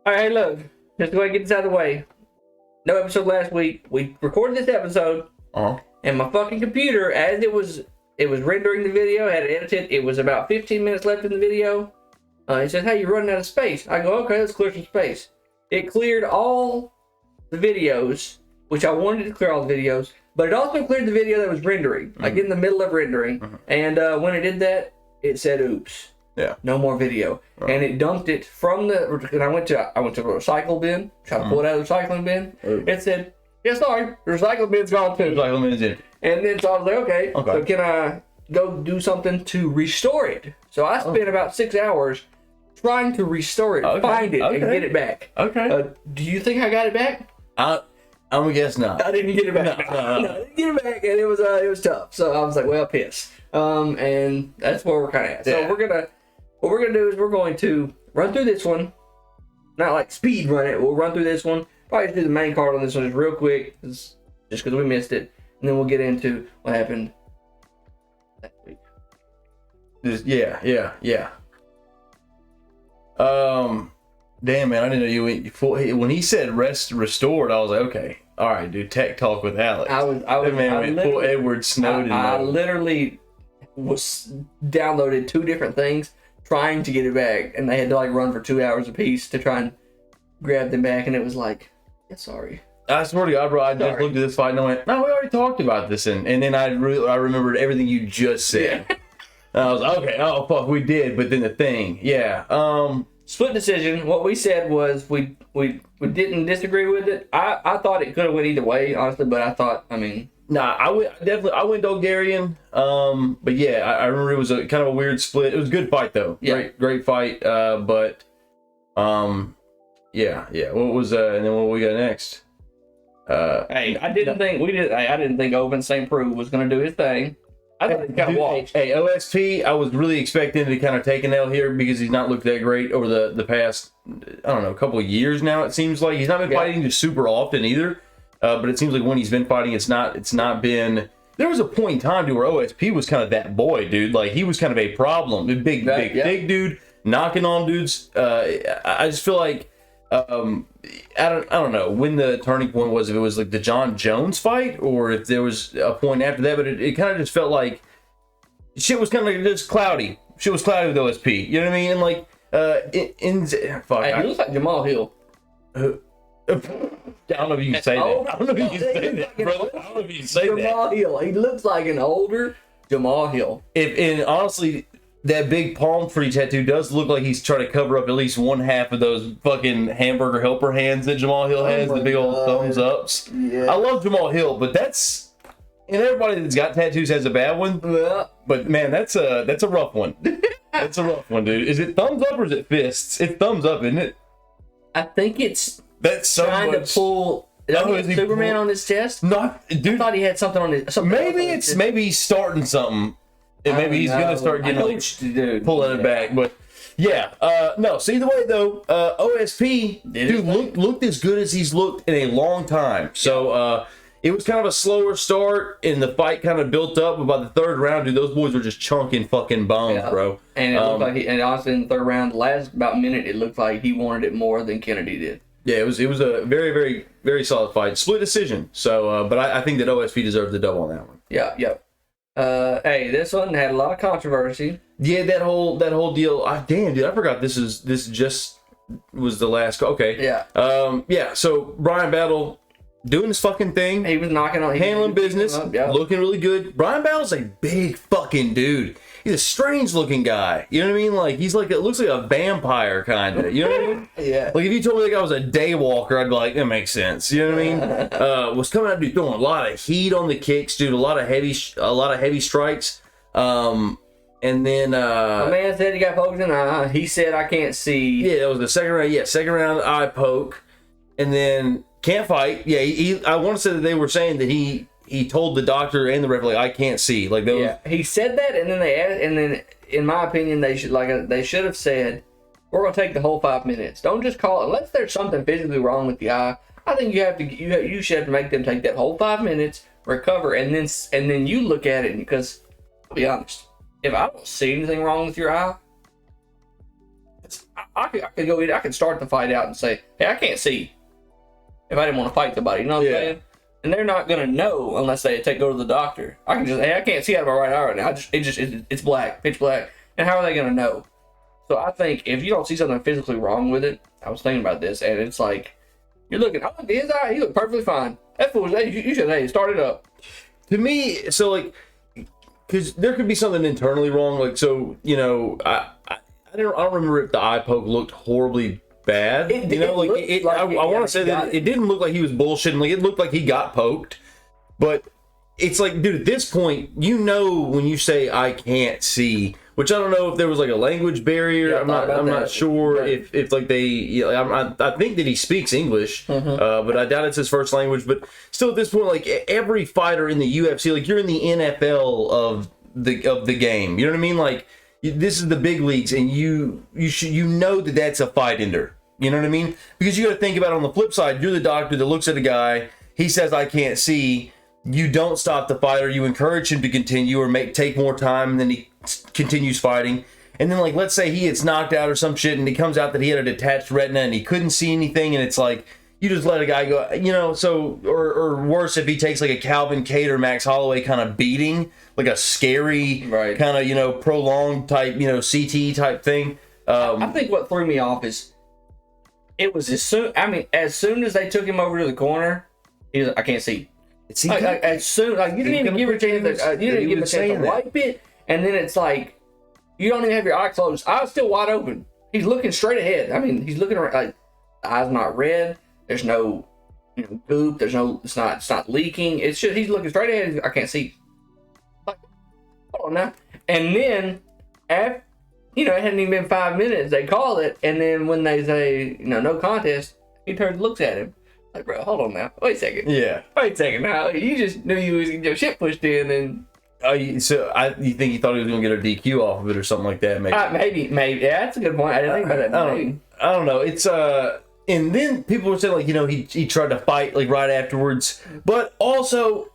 All right, look, just go ahead and get this out of the way. No episode last week. We recorded this episode, and my fucking computer, as it was rendering the video, had it edited. It was about 15 minutes left in the video. It said, "Hey, you're running out of space." I go, "Okay, let's clear some space." It cleared all the videos, which I wanted to clear all the videos, but it also cleared the video that was rendering, like in the middle of rendering. And when it did that, it said, "Oops." Yeah. No more video. And it dumped it from the, and I went to the recycle bin, tried to pull it out of the recycling bin. It said, "Yeah, sorry, the recycling bin's gone too." Recycling bin's in. And then so I was like, okay, so can I go do something to restore it? So I spent about 6 hours trying to restore it, find it, and get it back. Okay. Do you think I got it back? I'm gonna guess not. I didn't get it back. No, I didn't get it back, and it was tough. So I was like, well, piss. And that's where we're kind of at. So what we're gonna do is we're going to run through this one, not like speed run it. We'll run through this one. Probably do the main card on this one just real quick, just because we missed it, and then we'll get into what happened that week. Yeah. Damn, man, I didn't know you went full. When he said restored, I was like, okay, all right, dude. Tech talk with Alex. I went full Edward Snowden. I literally was downloaded 2 different things trying to get it back, and they had to like run for 2 hours a piece to try and grab them back, and it was like, yeah, sorry. I swear to God, bro, I just looked at this fight and I went, no, we already talked about this, and then I remembered everything you just said. Yeah. And I was like, okay, oh fuck, we did, but then the thing, split decision. What we said was we didn't disagree with it. I thought it could have went either way, honestly, but I went Bulgarian. But yeah, I remember it was a kind of a weird split. It was a good fight though. Yeah. Great fight. Yeah. What was and then what we got next? I didn't think Oven St. Preux was gonna do his thing. I thought he kind of walked. Hey, OSP, I was really expecting to kind of take an L here because he's not looked that great over the past, I don't know, couple of years now. It seems like he's not been fighting just super often either. But it seems like when he's been fighting, it's not been. There was a point in time to where OSP was kind of that boy, dude. Like he was kind of a problem, big dude, knocking on dudes. I just feel like I don't know when the turning point was. If it was like the John Jones fight, or if there was a point after that. But it kind of just felt like shit was kind of like just cloudy. Shit was cloudy with OSP. You know what I mean? And like He looks like Jamal Hill. I don't know if you can say that. I don't know if you can say that, brother. I don't know if you can say that. Jamal Hill. He looks like an older Jamal Hill. And honestly, that big palm tree tattoo does look like he's trying to cover up at least one half of those fucking hamburger helper hands that Jamal Hill has, the big old thumbs ups. Yeah. I love Jamal Hill, but that's, and everybody that's got tattoos has a bad one. Yeah. But man, that's a rough one. That's a rough one, dude. Is it thumbs up or is it fists? It's thumbs up, isn't it? I think it's so trying to pull. Is he Superman on his chest? Dude. I thought he had something on his. Maybe he's starting something. And maybe he's gonna start getting pulling it back. But yeah, no. So either way though, OSP looked as good as he's looked in a long time. So it was kind of a slower start, and the fight kind of built up. But by the third round, dude, those boys were just chunking fucking bones, bro. And it looked like and honestly in the third round, the last about minute, it looked like he wanted it more than Kennedy did. Yeah, it was a very, very, very solid fight. Split decision. So, but I think that OSP deserves the double on that one. Yeah. Hey, this one had a lot of controversy. Yeah, that whole deal. Damn, dude, I forgot this just was the last. Okay. Yeah. Yeah. So Brian Battle doing his fucking thing. He was handling business, looking really good. Brian Battle's a big fucking dude. He's a strange looking guy. You know what I mean? Like he's like, it looks like a vampire kind of. You know what I mean? Yeah. Like if you told me that guy was a daywalker, I'd be like, that makes sense. You know what I mean? Was coming out, dude, throwing a lot of heat on the kicks, dude. A lot of heavy strikes. And then my man said he got poked in the eye. He said I can't see. Yeah, that was the second round. Yeah, second round eye poke, and then can't fight. Yeah, I want to say that they were saying that he told the doctor and the ref, like, I can't see. Like those. Yeah, he said that, and then they asked, and then in my opinion, they should have said, we're gonna take the whole 5 minutes. Don't just call it unless there's something physically wrong with the eye. I think you should have to make them take that whole 5 minutes, recover, and then you look at it, because I'll be honest, if I don't see anything wrong with your eye, I I could go in, I could start the fight out and say, hey, I can't see if I didn't want to fight somebody. You know what I'm saying? And they're not gonna know unless they go to the doctor. I can just, hey, I can't see out of my right eye right now. It's black, pitch black. And how are they gonna know? So I think if you don't see something physically wrong with it, I was thinking about this, and it's like you're looking. I looked at his eye. He looked perfectly fine. That fool, you should start it up. To me, so like, because there could be something internally wrong. Like, so I don't remember if the eye poke looked horribly bad. I want to say that it didn't look like he was bullshitting. Like, it looked like he got poked, but it's like, dude, at this point, when you say I can't see, which I don't know if there was like a language barrier. Yeah, I'm not sure if like they. I think that he speaks English, but I doubt it's his first language. But still, at this point, like every fighter in the UFC, like you're in the NFL of the game. You know what I mean? Like this is the big leagues, and you know that's a fight ender. You know what I mean? Because you got to think about it on the flip side. You're the doctor that looks at a guy. He says, I can't see. You don't stop the fighter. You encourage him to continue or take more time, and then he continues fighting. And then, like, let's say he gets knocked out or some shit, and it comes out that he had a detached retina and he couldn't see anything, and it's like, you just let a guy go, or worse if he takes like a Calvin Cade or Max Holloway kind of beating, like a scary kind of, prolonged type, CT type thing. I think what threw me off is it was as soon as they took him over to the corner, he was like, I can't see. As soon, you didn't even give him a chance to wipe it, and then it's like you don't even have your eye closed. Eyes still wide open. He's looking straight ahead. I mean, he's looking around, like the eye's not red. There's no goop. There's no. It's not leaking. It's just he's looking straight ahead. I can't see. Like, hold on now. And then after, it hadn't even been 5 minutes. They call it, and then when they say no contest, he turns and looks at him. Like, bro, hold on now. Wait a second. Yeah. Wait a second now. You just knew you was getting your shit pushed in, and you think he thought he was gonna get a DQ off of it or something like that? Maybe. Yeah, that's a good point. I didn't think about that. I don't know. It's and then people were saying like he tried to fight like right afterwards, but also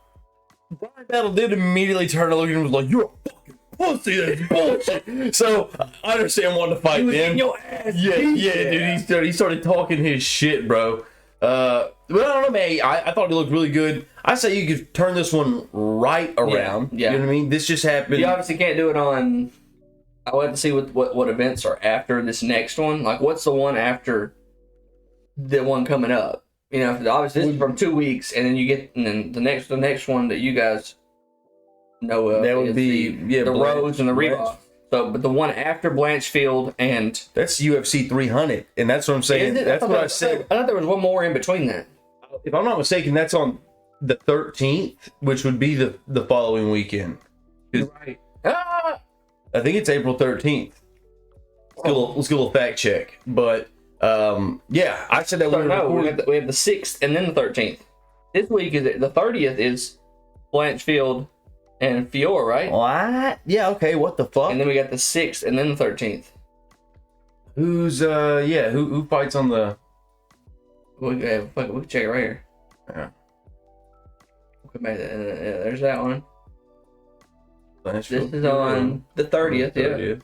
Brian Battle did immediately turn to look at him and was like, "You're a fucking pussy. That's bullshit." So I understand wanting to fight then. Your ass. Yeah, dude. He started talking his shit, bro. But I don't know, man. I thought he looked really good. I say you could turn this one right around. Yeah. You know what I mean? This just happened. You obviously can't do it on. I want to see what events are after this next one. Like, what's the one after the one coming up? Obviously this is from 2 weeks, and then you get the next one that you guys know of. That would be the Rhodes and the Ribas. So, but the one after Blanchfield and that's UFC 300, and that's what I'm saying. That's what I said. I thought there was one more in between that. If I'm not mistaken, that's on the 13th, which would be the following weekend. Right. I think it's April 13th. Let's get a little fact check. But yeah, I said that we have the 6th and then the 13th. This week is the 30th is Blanchfield and Fiore, right? What? Yeah, okay, what the fuck? And then we got the 6th and then the 13th. Who's who fights on the we can check it right here. Yeah. There's that one. This is on the 30th, yeah.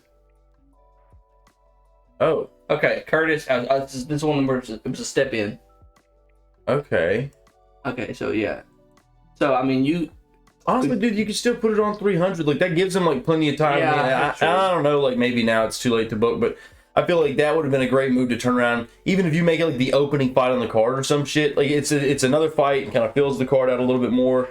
Oh. Okay, Curtis, this one where it was a step in. Okay. Okay, so yeah. So, I mean, you... Honestly, dude, you can still put it on 300. Like, that gives them, like, plenty of time. Yeah, I don't know, like, maybe now it's too late to book, but I feel like that would have been a great move to turn around. Even if you make it, like, the opening fight on the card or some shit. Like, it's another fight. It kind of fills the card out a little bit more.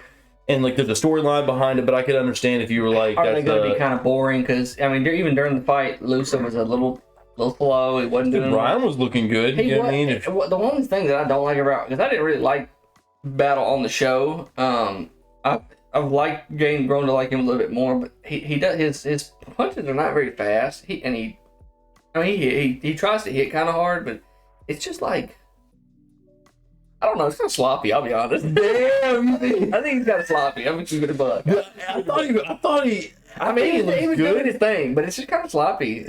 And, like, there's a storyline behind it, but I could understand if you were like... Are they going to be kind of boring? Because, I mean, even during the fight, Lusa was a little slow. He wasn't doing... Brian was looking good. You know what I mean? The one thing that I don't like about... Because I didn't really like Battle on the show. I've grown to like him a little bit more, but he does... His punches are not very fast. He tries to hit kind of hard, but it's just like... I don't know. It's kind of sloppy. I'll be honest. Damn, I think he's kind of sloppy. I'm keeping it a buck. I thought he. I mean, he was doing his thing, but it's just kind of sloppy.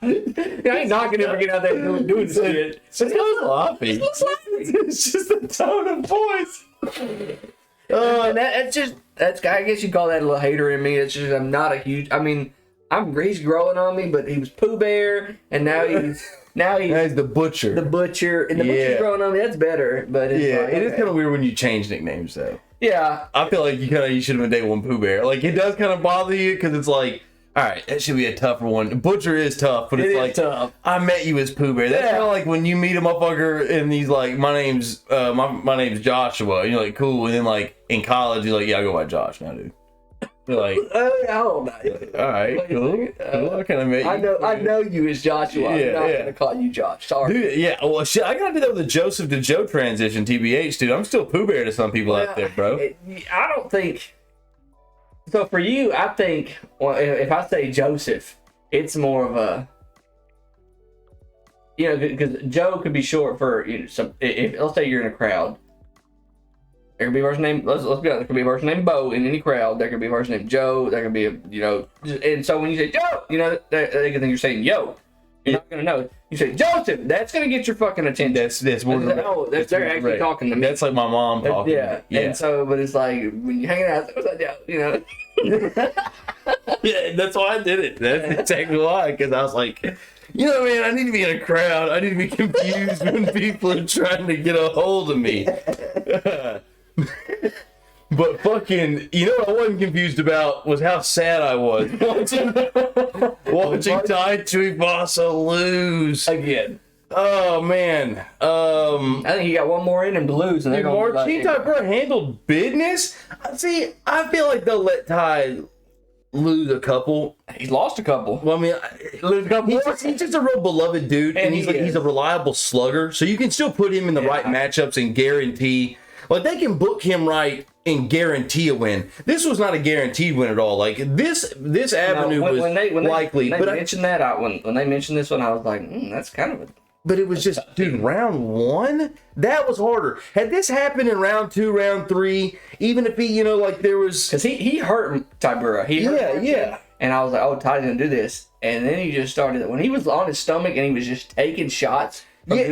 I ain't knocking him for getting out there and doing shit. It's kind of sloppy. It's just the tone of voice. I guess you call that a little hater in me. It's just I'm not a huge. I mean, he's growing on me, but he was Pooh Bear, and now he's the Butcher. The Butcher, and the Butcher's growing on me. That's better, but it's it is kind of weird when you change nicknames though. Yeah, I feel like you should have been day one Pooh Bear. Like it does kind of bother you because it's like, all right, that should be a tougher one. Butcher is tough, but it's like tough. I met you as Pooh Bear. That's kind of like when you meet a motherfucker and he's like, my name's Joshua, and you're like, cool, and then like in college you're like, yeah, I go by Josh now, dude. You're like, all right, cool. I kind of met you. I know you as Joshua. I'm not gonna call you Josh. Sorry, dude. Yeah, well, shit, I gotta do that with the Joseph to Joe transition. TBH, dude. I'm still Pooh Bear to some people out there, bro. I don't think. So for you, I think if I say Joseph, it's more of a, because Joe could be short for some. If let's say you're in a crowd. There could be a person named, let's be honest, there could be a person named Bo in any crowd. There could be a person named Joe. There could be and so when you say Joe, they can think you're saying yo. You're not going to know. You say Joseph, that's going to get your fucking attention. That's more they're actually talking to me. That's like my mom talking to me. And so, but it's like, when you're hanging out, what's that, Joe? Yeah, that's why I did it. That's exactly why, because I was like, man, I need to be in a crowd. I need to be confused when people are trying to get a hold of me. But fucking, what I wasn't confused about was how sad I was watching Tai Tuivasa lose Again. Oh man, I think he got one more in him to lose, and they're going to Marcin Tybura handled business. See, I feel like they'll let Ty lose a couple. He's lost a couple. Well, I mean, he's just a real beloved dude, and he's a reliable slugger. So you can still put him in the right matchups and guarantee. Like, they can book him right and guarantee a win. This was not a guaranteed win at all. Like, this avenue was likely. When they mentioned that, when they mentioned this one, I was like, that's kind of a... But it was just, dude, round one? That was harder. Had this happened in round two, round three, even if he, there was... Because he hurt Tybura. Yeah. And I was like, Ty's going to do this. And then he just started... When he was on his stomach and he was just taking shots... he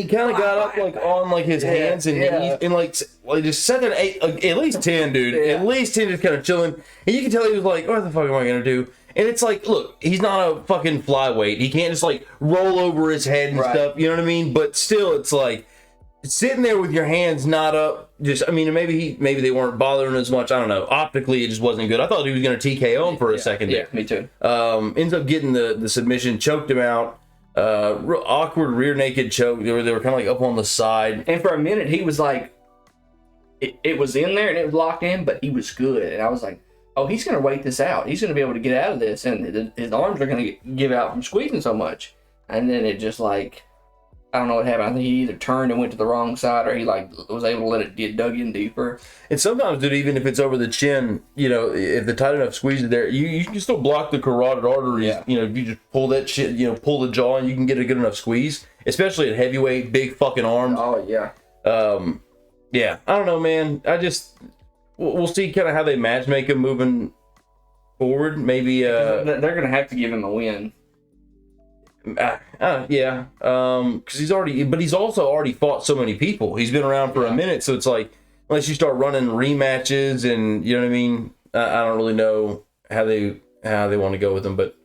kind of got up on his hands and knees and just 7, 8, at least 10, dude. Yeah. At least 10, just kind of chilling. And you can tell he was like, what the fuck am I gonna do? And it's like, look, he's not a fucking flyweight. He can't just roll over his head and stuff. You know what I mean? But still, it's like sitting there with your hands not up. Maybe they weren't bothering as much. I don't know. Optically, it just wasn't good. I thought he was gonna TKO him for a second there. Yeah, me too. Ends up getting the submission, choked him out. Real awkward rear naked choke. They were kind of up on the side. And for a minute, he was like, it was in there and it was locked in, but he was good. And I was like, he's going to wait this out. He's going to be able to get out of this. And his arms are going to give out from squeezing so much. And then it just I don't know what happened. I think he either turned and went to the wrong side, or he was able to let it get dug in deeper. And sometimes, dude, even if it's over the chin, if the tight enough squeeze is there, you can still block the carotid arteries. Yeah. If you just pull that shit, pull the jaw, and you can get a good enough squeeze, especially at heavyweight, big fucking arms. Oh yeah. Yeah. I don't know, man. We'll see kind of how they matchmake him moving forward. Maybe they're gonna have to give him a win. Yeah, because he's also already fought so many people. He's been around for a minute, so it's like, unless you start running rematches, and you know what I mean. I don't really know how they want to go with him, but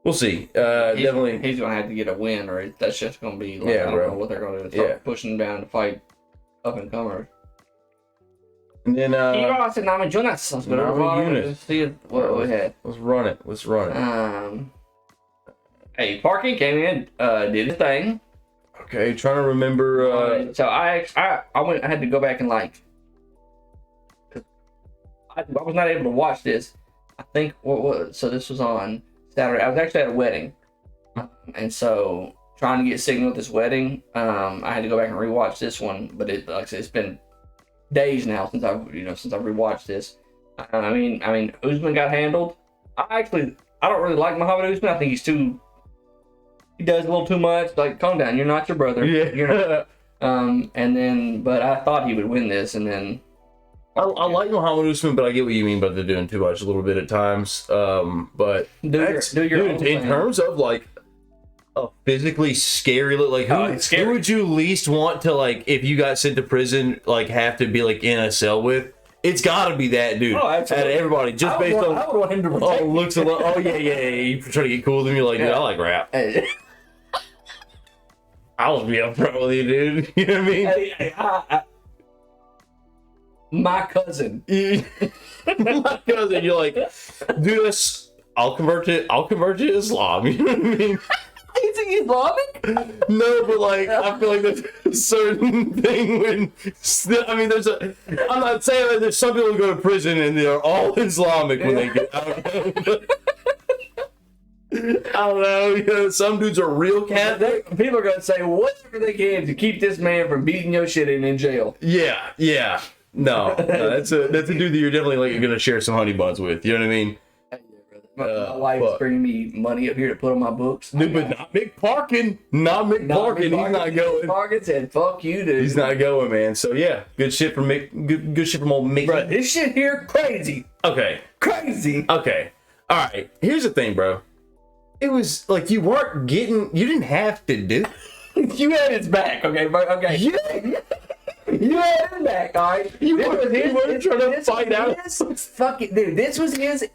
we'll see. Definitely, he's gonna have to get a win, or that's just gonna be I don't know what they're gonna do. Start pushing him down to fight up and comers. And then Ribas and Namajunas. Let's go to Namajunas. See what we had. Let's run it. Hey, Parky came in, did his thing. Okay, trying to remember. So I had to go back and I was not able to watch this. I think so this was on Saturday. I was actually at a wedding, and so trying to get signal at this wedding, I had to go back and rewatch this one. But like I said, it's been days now since I've rewatched this. I mean, Usman got handled. I don't really like Muhammad Usman. I think he does a little too much. Calm down. You're not your brother. Yeah. You're not. But I thought he would win this, and then. I like Muhammad Usman, but I get what you mean by they're doing too much a little bit at times. But do your own in terms of a physically scary look, who would you least want to if you got sent to prison have to be in a cell with? It's got to be that dude. Oh, absolutely. Out of everybody, just based on I would want him to protect me. looks alone. Oh yeah. You try to get cool with him. You're like, dude, I like rap. Hey. I'll be upfront with you, dude. You know what I mean? Hey, my cousin. My cousin, you're like, dude, I'll convert to Islam. You know what I mean? Is he Islamic? No, but like, I feel like there's a certain thing when, I mean, I'm not saying that there's some people who go to prison and they're all Islamic when they get out. I don't know, you know, some dudes are real Catholic. People are gonna say whatever they can to keep this man from beating your shit in jail. Yeah. No, that's a dude that you're definitely like gonna share some honey buns with. You know what I mean? My wife's bringing me money up here to put on my books. Dude, but not Mick Parkin. Not Mick Parkin. He's not going. Parkin said, "Fuck you, dude." He's not going, man. So yeah, good shit from Mick. Good shit from old Mick. Bro, this shit here crazy. Okay. Crazy. Okay. All right. Here's the thing, bro. It was like you didn't have to do. You had his back, okay, bro. Okay. You had his back, all right. You weren't trying to fight out. Fuck it, dude. This was his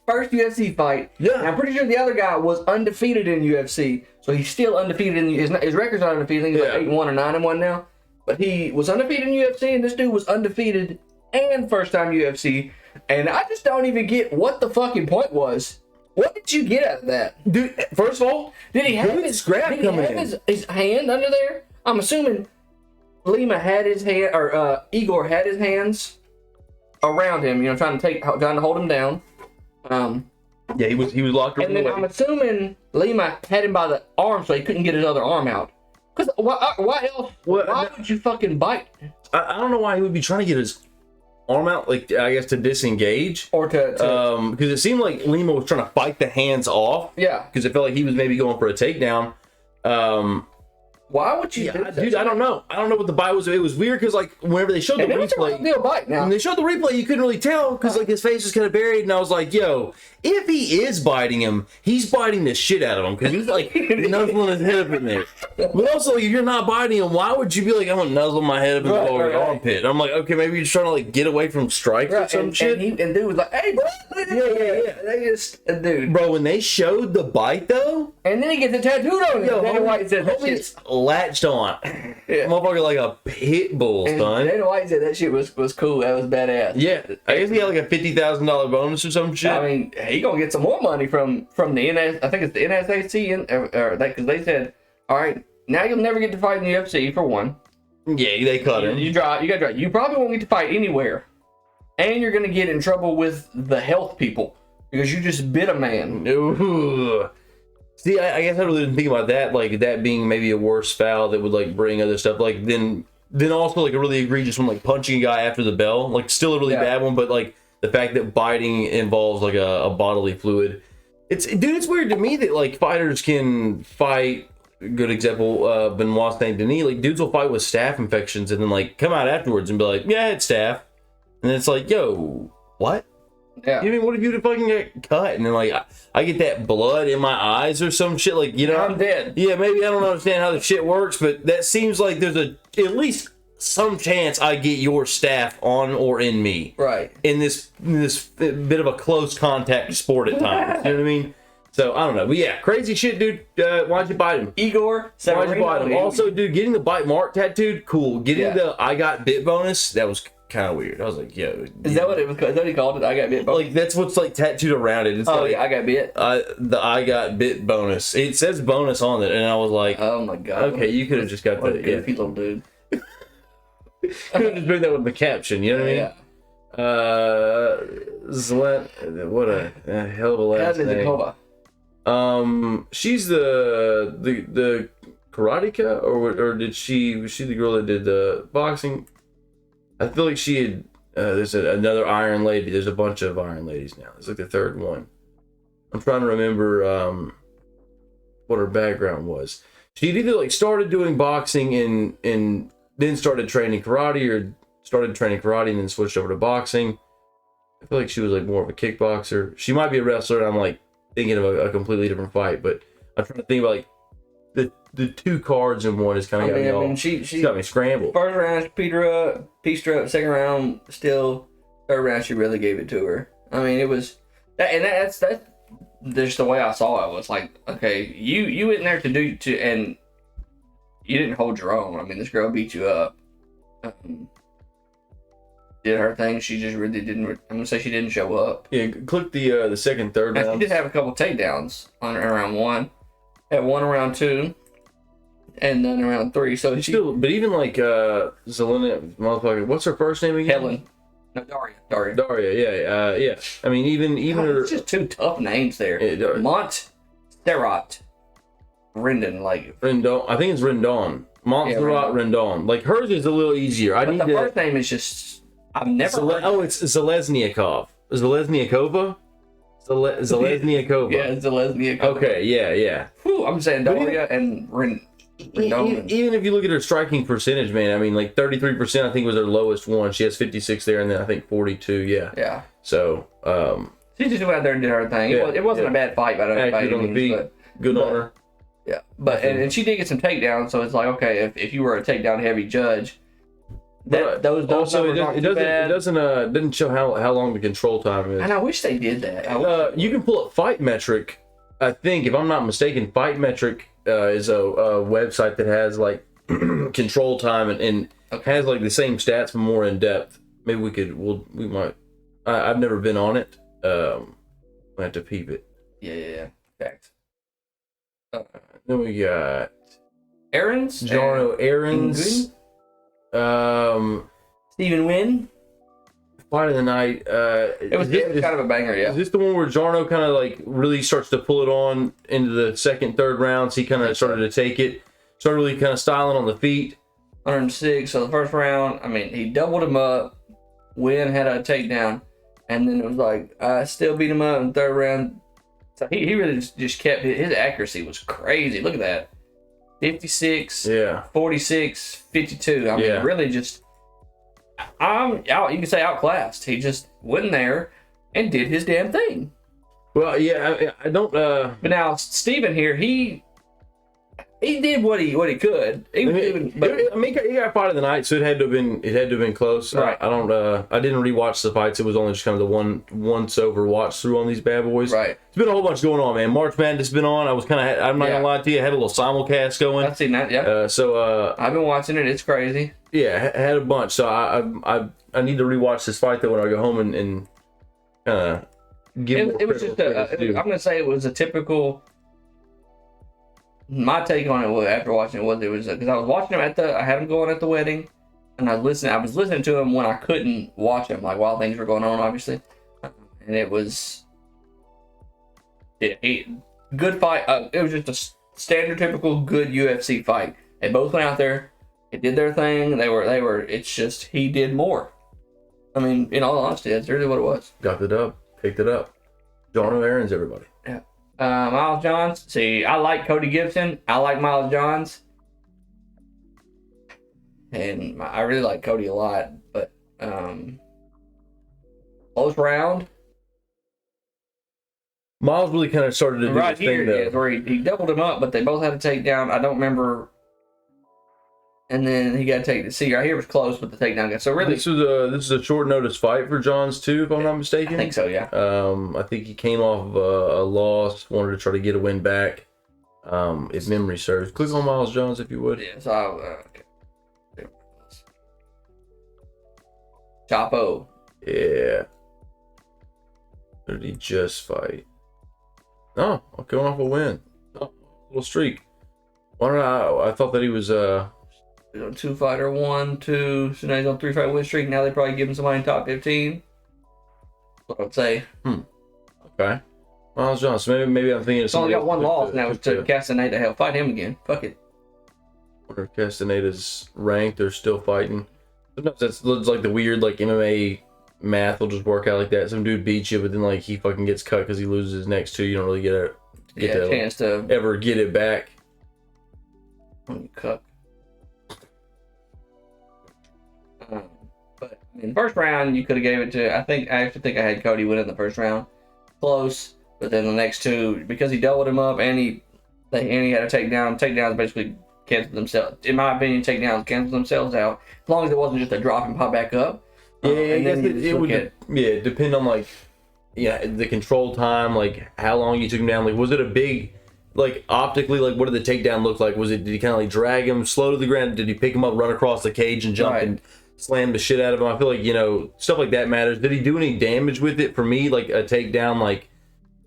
first UFC fight. Yeah. And I'm pretty sure the other guy was undefeated in UFC, so he's still undefeated in his record's not undefeated. He's like 8-1 or 9-1 now, but he was undefeated in UFC, and this dude was undefeated and first time UFC. And I just don't even get what the fucking point was. What did you get out of that, Dude, first of all, did he have his hand under there? I'm assuming Lima had his hand, or Igor had his hands around him, you know, trying to hold him down. Yeah, he was locked. And then I'm assuming Lima had him by the arm so he couldn't get his other arm out. Because why else? Why would you fucking bite? I don't know why he would be trying to get his arm out, like I guess to disengage or to because it seemed like Lima was trying to fight the hands off. Yeah, because it felt like he was maybe going for a takedown. Why would you do that? Dude, I don't know what the bite was. It was weird because like whenever they showed the replay, when they showed the replay, you couldn't really tell because like his face was kind of buried, and I was like, yo, if he is biting him, he's biting the shit out of him because he's like nuzzling his head up in there. But also, if you're not biting him, why would you be like, I'm gonna nuzzle my head up in the lower armpit? And I'm like, okay, maybe you're trying to like get away from strikes or some shit. And dude was like, hey, bro. Yeah. They just, dude. Bro, when they showed the bite though, and then he gets a tattooed on it. Dana White said that shit latched on. Motherfucker like a pit bull, son. Dana White said that shit was cool. That was badass. Yeah, I guess he had like a $50,000 bonus or some shit. I mean, he gonna get some more money from the I think it's the NSAC or because they said, all right, now you'll never get to fight in the UFC for one. Yeah, they cut him. You got to drive. You probably won't get to fight anywhere, and you're gonna get in trouble with the health people because you just bit a man. Ooh. See, I guess I really didn't think about that, like that being maybe a worse foul that would like bring other stuff. Like then also like a really egregious one, like punching a guy after the bell, like still a really bad one, but like the fact that biting involves like a bodily fluid. It's weird to me that like fighters can fight. Good example, Benoit Saint Denis. Like dudes will fight with staph infections and then like come out afterwards and be like, yeah, it's staph, and it's like, yo, what? Yeah. You mean what if you fucking get cut and then like I get that blood in my eyes or some shit, like, you know, I'm dead. Yeah, maybe I don't understand how the shit works, but that seems like there's at least some chance I get your staph on or in me. Right. In this bit of a close contact sport at times. You know what I mean? So I don't know. But yeah, crazy shit, dude. Why'd you bite him? Igor, why'd you bite him? Also, dude, getting the bite mark tattooed, cool. Getting the I got bit bonus, that was kind of weird. I was like, yo. Is that what it was? Is that what he called it? I got bit bonus? Like, that's what's like tattooed around it. It's like, I got bit. The I got bit bonus. It says bonus on it, and I was like, oh my god. Okay, you could have just got what that. A goofy little dude. Could have just been that with the caption, you know what I mean? Zlet, what a hell of a last name. She's the karateka, or was she the girl that did the boxing? I feel like she had. There's another Iron Lady. There's a bunch of Iron Ladies now. It's like the third one. I'm trying to remember what her background was. She'd either like started doing boxing and then started training karate, or started training karate and then switched over to boxing. I feel like she was like more of a kickboxer. She might be a wrestler, and I'm like thinking of a completely different fight, but I'm trying to think about like the two cards in one is kind of got me she got me scrambled. First round, pieced her up. Second round, still Third round, she really gave it to her. I mean, it was that's just the way I saw it. Was like, okay, you went in there and you didn't hold your own. I mean, this girl beat you up. Did her thing. She just really didn't. I'm gonna say she didn't show up. Yeah, click the second, third round. She did have a couple takedowns on round one. Had one around two, and then around three. So she still, but even like Zelina, motherfucker, what's her first name again? Helen. No, Daria. Yeah. I mean, even her. It's just two tough names there. Yeah, Montserrat. Rendon, like Rendon. I think it's Rendon. Montserrat Rendon. Like hers is a little easier. But the first name is just I've never. It's Zelezniakov. Zelezniakova. Zelezniakova. Yeah, Zelezniakova. Okay, yeah. Whew, I'm saying Daria and Rendon. Even if you look at her striking percentage, man, I mean, like 33%, I think was her lowest one. She has 56 there, and then I think 42. Yeah. So, she just went out there and did her thing. It wasn't a bad fight by any means, but good on her. Yeah, but and she did get some takedowns, so it's like, okay, if you were a takedown heavy judge, those also it doesn't show how long the control time is. And I wish they did that. You can pull up Fight Metric. I think, if I'm not mistaken, Fight Metric is a website that has like control time and has like the same stats but more in depth. Maybe we might. I've never been on it. I have to peep it. Yeah. Facts. Then we got Jarno Aarons. Stephen Wynn. Fight of the night. It was kind of a banger, yeah. Is this the one where Jarno kind of like really starts to pull it on into the second, third rounds? He kind of started to take it, started really kind of styling on the feet. 106. So the first round, I mean, he doubled him up. Wynn had a takedown, and then it was like I still beat him up in the third round. So he really just kept his accuracy was crazy. Look at that. 56, 46, 52. I mean, really just, you can say outclassed. He just went in there and did his damn thing. Well, yeah, I don't. But now Steven here, he did what he could. He got fight of the night, so it had to have been close. Right. I didn't rewatch the fights. It was only just kind of the once over watch through on these bad boys. Right. There's been a whole bunch going on, man. March Madness has been on. I'm not gonna lie to you. I had a little simulcast going. I've seen that. Yeah. I've been watching it. It's crazy. Yeah, I had a bunch. So I need to rewatch this fight though when I go home and kind of give. It was just I'm gonna say it was a typical. My take on it after watching it was because I was watching him I had him going at the wedding, and I was listening to him when I couldn't watch him, like while things were going on, obviously, and it was good fight. It was just a standard, typical good UFC fight. They both went out there, they did their thing. They were. It's just he did more. I mean, in all honesty, that's really what it was. Got the dub, picked it up. Jarno Aarons, everybody. Yeah. Miles Johns. See, I like Cody Gibson. I like Miles Johns. And I really like Cody a lot. But close round. Miles really kind of started to do right his thing, here where he doubled him up, but they both had a takedown. I don't remember. And then he got to take the see right here was close, but the takedown got so really. This is a short notice fight for Johns too, if I'm not mistaken. I think so, yeah. I think he came off of a loss, wanted to try to get a win back. If memory serves, click on Miles Johns if you would. Yeah, so okay. Chapo. Yeah. Or did he just fight? No, coming off a win. Oh, little streak. Why don't I thought that he was He's on 2-fighter 1-2. So now he's on 3-fight win streak. Now they probably give him somebody in top 15. That's what I would say. Okay. Miles Johnson. Maybe I'm thinking of he's only got one loss now. It's to Castaneda. Hell, fight him again. Fuck it. Wonder if Castaneda's ranked or still fighting. Sometimes that's like the weird like MMA math will just work out like that. Some dude beats you, but then like he fucking gets cut because he loses his next two. You don't really get a chance to ever get it back. Cut. But in the first round, you could have gave it to. I actually think I had Cody win in the first round, close. But then the next two, because he doubled him up and he had a takedown. Takedowns basically canceled themselves. In my opinion, takedowns canceled themselves out as long as it wasn't just a drop and pop back up. Yeah, I and guess then it would depend on like the control time, like how long you took him down. Like, was it a big, like optically, like what did the takedown look like? Did he kind of like drag him slow to the ground? Did he pick him up, run across the cage, and jump and slam the shit out of him? I feel like stuff like that matters. Did he do any damage with it? For me, like a takedown, like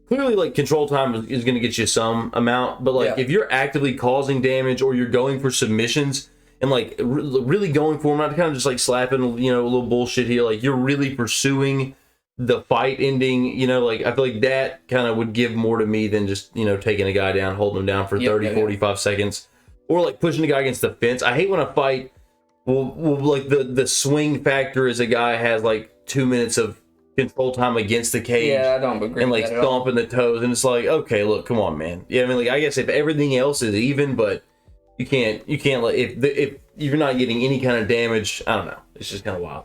clearly, like control time is going to get you some amount, but like if you're actively causing damage or you're going for submissions and like really going for them, not kind of just like slapping a little bullshit here, like you're really pursuing the fight ending, like I feel like that kind of would give more to me than just taking a guy down, holding him down for 45 seconds, or like pushing the guy against the fence. I hate when a fight will like the swing factor is a guy has like 2 minutes of control time against the cage. Yeah, I don't agree and with like that at all. stomping the toes, and it's like, okay, look, come on, man. Yeah, I mean, like I guess if everything else is even, but you can't like if you're not getting any kind of damage, I don't know. It's just kind of wild.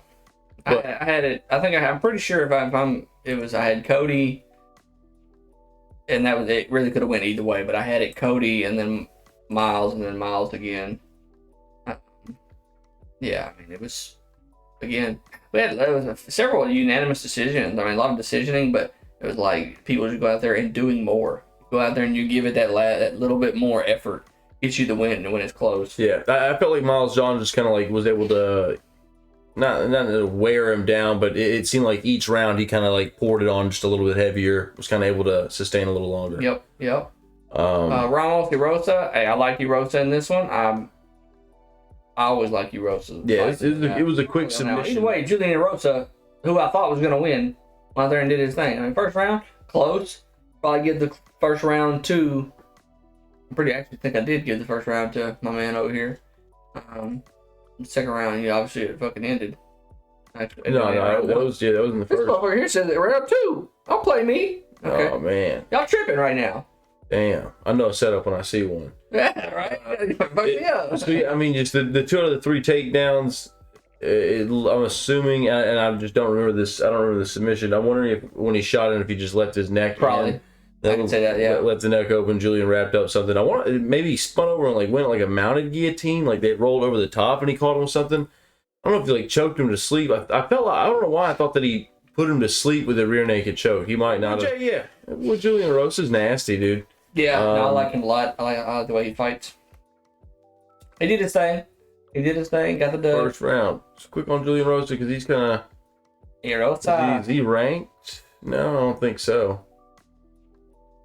But I had it. I'm pretty sure I had Cody, and that was it. Really could have went either way, but I had it Cody and then Miles again. Yeah, I mean it was again. There was several unanimous decisions. I mean, a lot of decisioning, but it was like people just go out there and doing more. Go out there and you give it that little bit more effort, gets you the win when it's close. Yeah, I felt like Miles John just kind of like was able to not to wear him down, but it seemed like each round he kind of like poured it on just a little bit heavier. Was kind of able to sustain a little longer. Yep. Ramos Erosa. Hey, I like Erosa in this one. I always like Erosa. Yeah, it was a quick submission. Either way, Julian Erosa, who I thought was going to win, went out there and did his thing. I mean, first round, close. Probably give the first round to... I actually think I did give the first round to my man over here. Second round, obviously it fucking ended. That was in the This first. motherfucker here says that round 2. Don't play me. Okay. Oh, man. Y'all tripping right now. Damn. I know a setup when I see one. Yeah, right? Yeah. So, yeah, I mean, just the 2 out of the 3 takedowns, I'm assuming, and I just don't remember this. I don't remember the submission. I'm wondering if when he shot it, if he just left his neck. Probably. I can say that, yeah. Left the neck open. Julian wrapped up something. Maybe he spun over and like went like a mounted guillotine, like they rolled over the top and he caught him with something. I don't know if he like choked him to sleep. I felt like, I don't know why I thought that he put him to sleep with a rear naked choke. He might not have. Yeah. Well, Julian Rosa's nasty, dude. Yeah, I like him a lot. I like the way he fights. He did his thing. Got the dub. First round. Just quick on Julian Rosa because he's kind of. Is he ranked? No, I don't think so.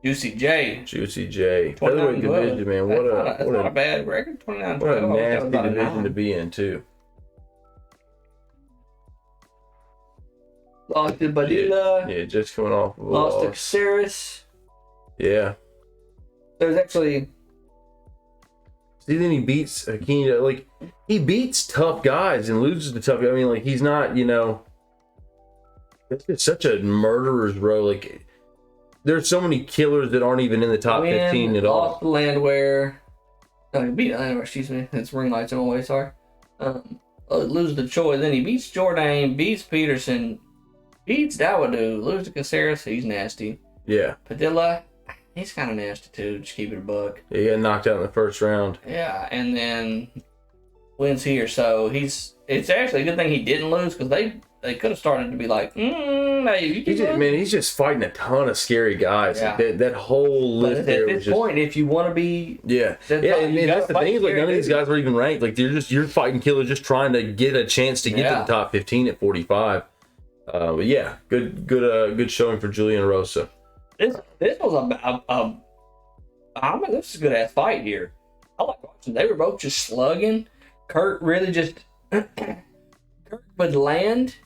Juicy J. Featherweight division, man. That's not a bad record. 29-12. What a nasty division to be in, too. Lost to Badilla. Yeah, just coming off of a Lost to loss. Caceres. Yeah. There's actually... See, then he beats Hakeem. Like, he beats tough guys and loses to tough guys. I mean, like, he's not, it's just such a murderer's row. Like, there's so many killers that aren't even in the top 15 at all. Lost to Landwehr. No, he beat Landwehr, excuse me. It's ring lights in my way, sorry. Loses to Choi. Then he beats Jourdain, beats Peterson, beats Dawoodu, loses to Caceres. He's nasty. Yeah. Padilla, he's kind of nasty too. Just keep it a buck. Yeah, he got knocked out in the first round. Yeah, and then wins here. So it's actually a good thing he didn't lose because they could have started to be like, hey, he's just fighting a ton of scary guys. Yeah. Like that whole list at there this was just... point, if you want to be, and that's the thing. Like none of these guys are even ranked. Like you're fighting killers, just trying to get a chance to get to the top 15 at 45. But yeah, good showing for Julian Rosa. This was this is a good ass fight here. I like watching. They were both just slugging. Kurt really just Kurt would land,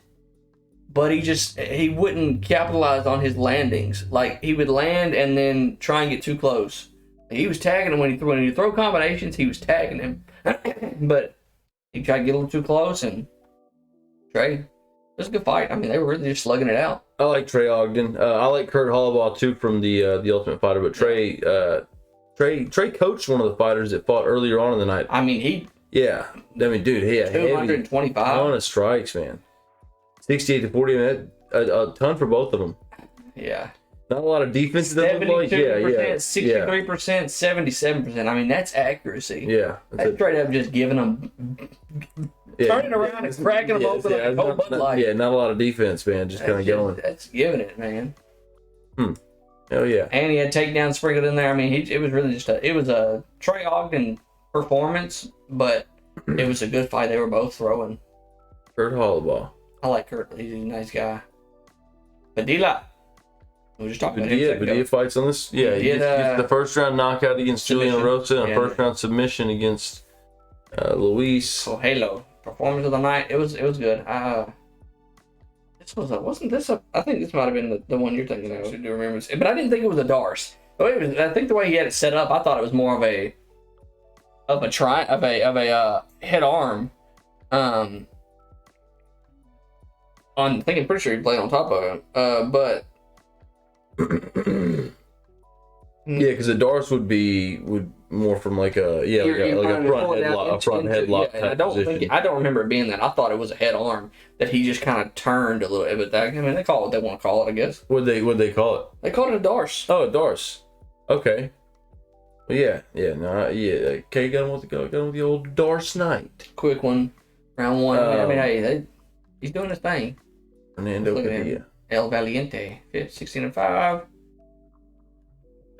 but he wouldn't capitalize on his landings. Like he would land and then try and get too close. He was tagging him when he throw combinations. He was tagging him, but he tried to get a little too close and Trey. It was a good fight. I mean, they were really just slugging it out. I like Trey Ogden. I like Kurt Hollabaugh too from the Ultimate Fighter, but Trey coached one of the fighters that fought earlier on in the night. I mean, dude, he had 225 ton of strikes, man. 68 to 40, man, a ton for both of them. Yeah. Not a lot of defense. 72%, 63%, 77%. I mean, that's accuracy. Yeah. That's straight up just giving them turning around and cracking them open like a cold Bud Light. Yeah, not a lot of defense, man. Just kind of going. That's giving it, man. Oh yeah. And he had takedown sprinkled in there. I mean, it was really just a Trey Ogden performance, but it was a good fight. They were both throwing. Kurt Holloway. I like Kurt. He's a nice guy. Padilla. We were just talking about him. Padilla fights on this. Yeah, he gets the first round knockout against Julian Rosa and a first round submission against Luis. Oh, Halo. Performance of the night. It was good. Wasn't this a? I think this might have been the one you're thinking of. I do remember, but I didn't think it was a Darce. I think the way he had it set up, I thought it was more of a head arm. I think I'm pretty sure he played on top of him. But yeah, because a Darce would more from like a front headlock. Yeah, I don't remember it being that. I thought it was a head arm that he just kind of turned a little bit. But they call it what they want to call it, I guess. What they call it? They called it a Darce. Oh, a Darce. Okay. Well, yeah. Okay, got him with the old Darce Knight. Quick one, round one. I mean, hey, he's doing his thing. Fernando Padilla. El Valiente, 16-5.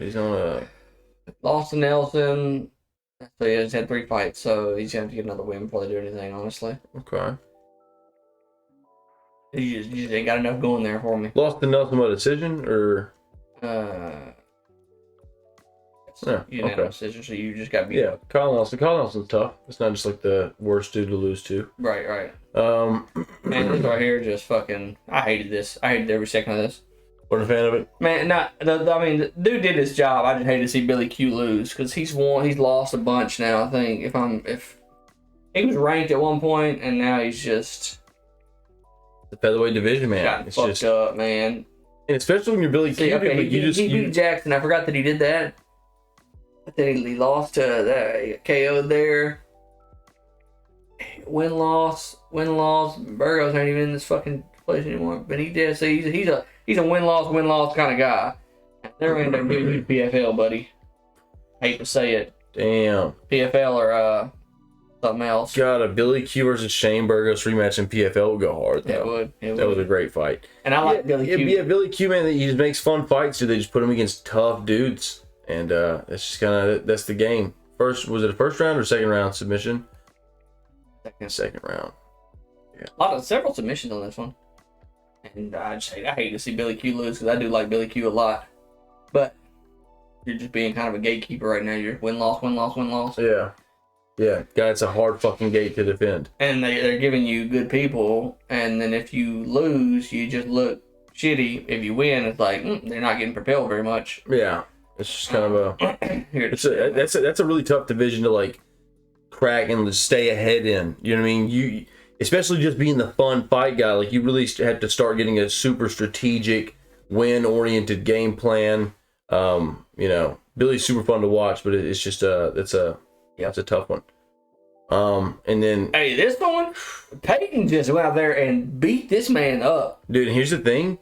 He's on a. Lost to Nelson. So he has had 3 fights, so he's going to have to get another win before they do anything, honestly. Okay. You just ain't got enough going there for me. Lost to Nelson by decision, or? Unanimous decision, so you just got beat up. Kyle Nelson's tough. It's not just like the worst dude to lose to. Right. Man, this right here just fucking... I hated this. I hated every second of this. Wasn't a fan of it. Man, the dude did his job. I just hate to see Billy Q lose because he's lost a bunch now. I think if he was ranked at one point and now he's just the featherweight division, man. It's fucked up, man. And especially when you're Billy Q, he beat Jackson. I forgot that he did that. But then he lost to that KO there. Win loss. Burgos ain't even in this fucking place anymore. But he did. So he's a win loss kind of guy. They're going to end up giving you PFL, buddy. Hate to say it. Damn. PFL or something else. God, a Billy Q versus Shane Burgos rematch in PFL would go hard, though. It would. That was a great fight. And I like Billy Q. Yeah, Billy Q, man, he just makes fun fights, dude. They just put him against tough dudes. And that's just kind of, that's the game. Was it a first round or second round submission? Second round. Yeah. Several submissions on this one. And I hate to see Billy Q lose because I do like Billy Q a lot. But you're just being kind of a gatekeeper right now. You're win-loss. Yeah. Yeah. God, it's a hard fucking gate to defend. And they're giving you good people. And then if you lose, you just look shitty. If you win, it's like, they're not getting propelled very much. Yeah. It's just kind of that's a really tough division to like crack and stay ahead in. You know what I mean? You especially just being the fun fight guy, like you really have to start getting a super strategic, win-oriented game plan. Billy's super fun to watch, but it's just it's a tough one. And then this one, Peyton just went out there and beat this man up, dude. And here's the thing,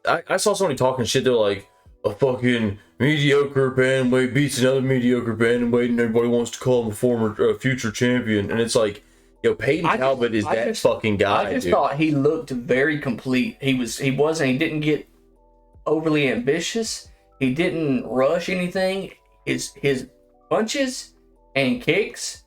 I saw somebody talking shit. They're like, a fucking mediocre bantamweight beats another mediocre bantamweight, and everybody wants to call him a future champion. And it's like, Peyton Talbot is that fucking guy. I just thought he looked very complete. He didn't get overly ambitious. He didn't rush anything. His punches and kicks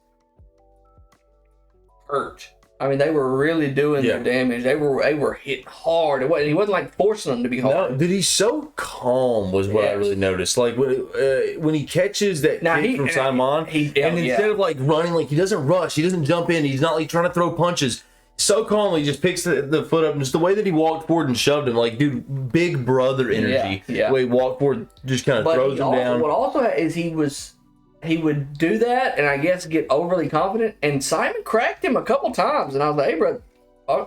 hurt. I mean, they were really doing their damage. They were hitting hard. He wasn't like forcing them to be hard. No, dude, he's so calm was what I really noticed. Like when he catches that kick from Simon, instead of like running, like he doesn't rush, he doesn't jump in, he's not like trying to throw punches. So calmly, he just picks the foot up, and just the way that he walked forward and shoved him, like, dude, big brother energy. The way he walked forward, just kind of throws him down. What also is he would do that and I guess get overly confident, and Simon cracked him a couple times, and I was like, hey, bro,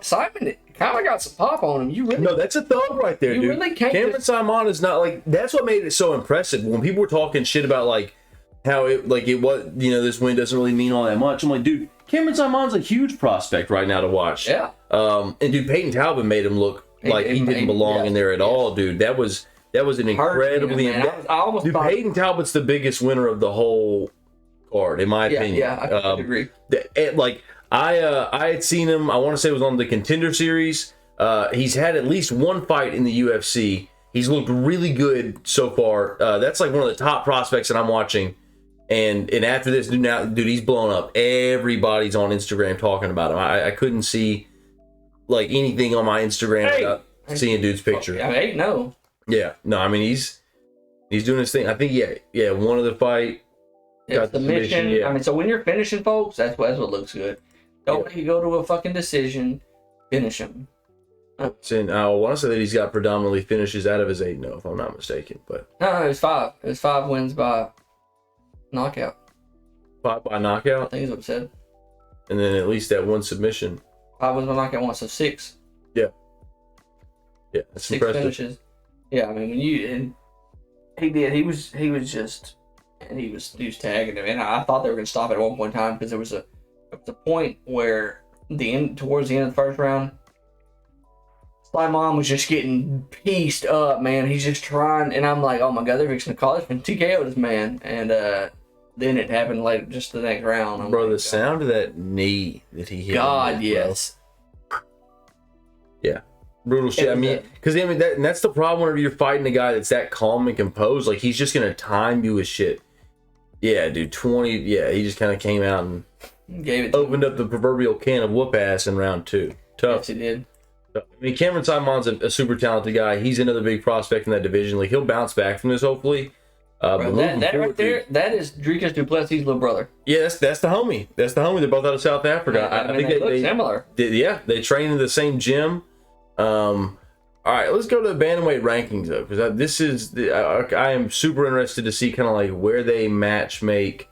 Simon kind of got some pop on him. No, that's a thug right there, dude. Really can't. Cameron Simon is not like, that's what made it so impressive. When people were talking shit about like how it was, this win doesn't really mean all that much. I'm like, dude, Cameron Simon's a huge prospect right now to watch. Yeah. And dude, Peyton Talbot made him look like he didn't belong in there at all, dude. That was an incredibly. Peyton Talbot's the biggest winner of the whole card, in my opinion. Yeah, I agree. I had seen him. I want to say it was on the Contender Series. He's had at least one fight in the UFC. He's looked really good so far. That's like one of the top prospects that I'm watching. And after this, dude, he's blown up. Everybody's on Instagram talking about him. I couldn't see like anything on my Instagram without seeing dude's picture. I mean, no. Yeah, no, I mean he's doing his thing. I think one of the fight. Got the submission. Yeah. I mean, so when you're finishing folks, that's what looks good. Don't let you go to a fucking decision. Finish him. And I want to say that he's got predominantly finishes out of his 8-0, if I'm not mistaken. But no, it was 5. It was 5 wins by knockout. 5 by knockout? I think is what it said. And then at least that one submission. 5 wins by knockout once, so 6. Yeah. Yeah, that's 6 impressive. finishes. Yeah, I mean, he was tagging him, and I thought they were going to stop it at one point in time because there was a point where towards the end of the first round, Slimon was just getting pieced up, man. He's just trying, and I'm like, oh my god, they're fixing to call this and TKO this man, and then it happened later, just the next round. Bro, the sound of that knee that he hit. God, yes. Yeah. Brutal shit. I mean, because that's the problem whenever you're fighting a guy that's that calm and composed. Like, he's just gonna time you with shit. Yeah, dude. 20. Yeah, he just kind of came out and opened up the proverbial can of whoop ass in round 2. Tough. Yes, he did. I mean, Cameron Simon's a super talented guy. He's another big prospect in that division. Like, he'll bounce back from this, hopefully. Bro, that right there, that is Dricus Duplessis' little brother. Yeah, that's the homie. That's the homie. They're both out of South Africa. Yeah, I think they look similar. They train in the same gym. All right, let's go to the bantamweight rankings though, because I am super interested to see kind of like where they match make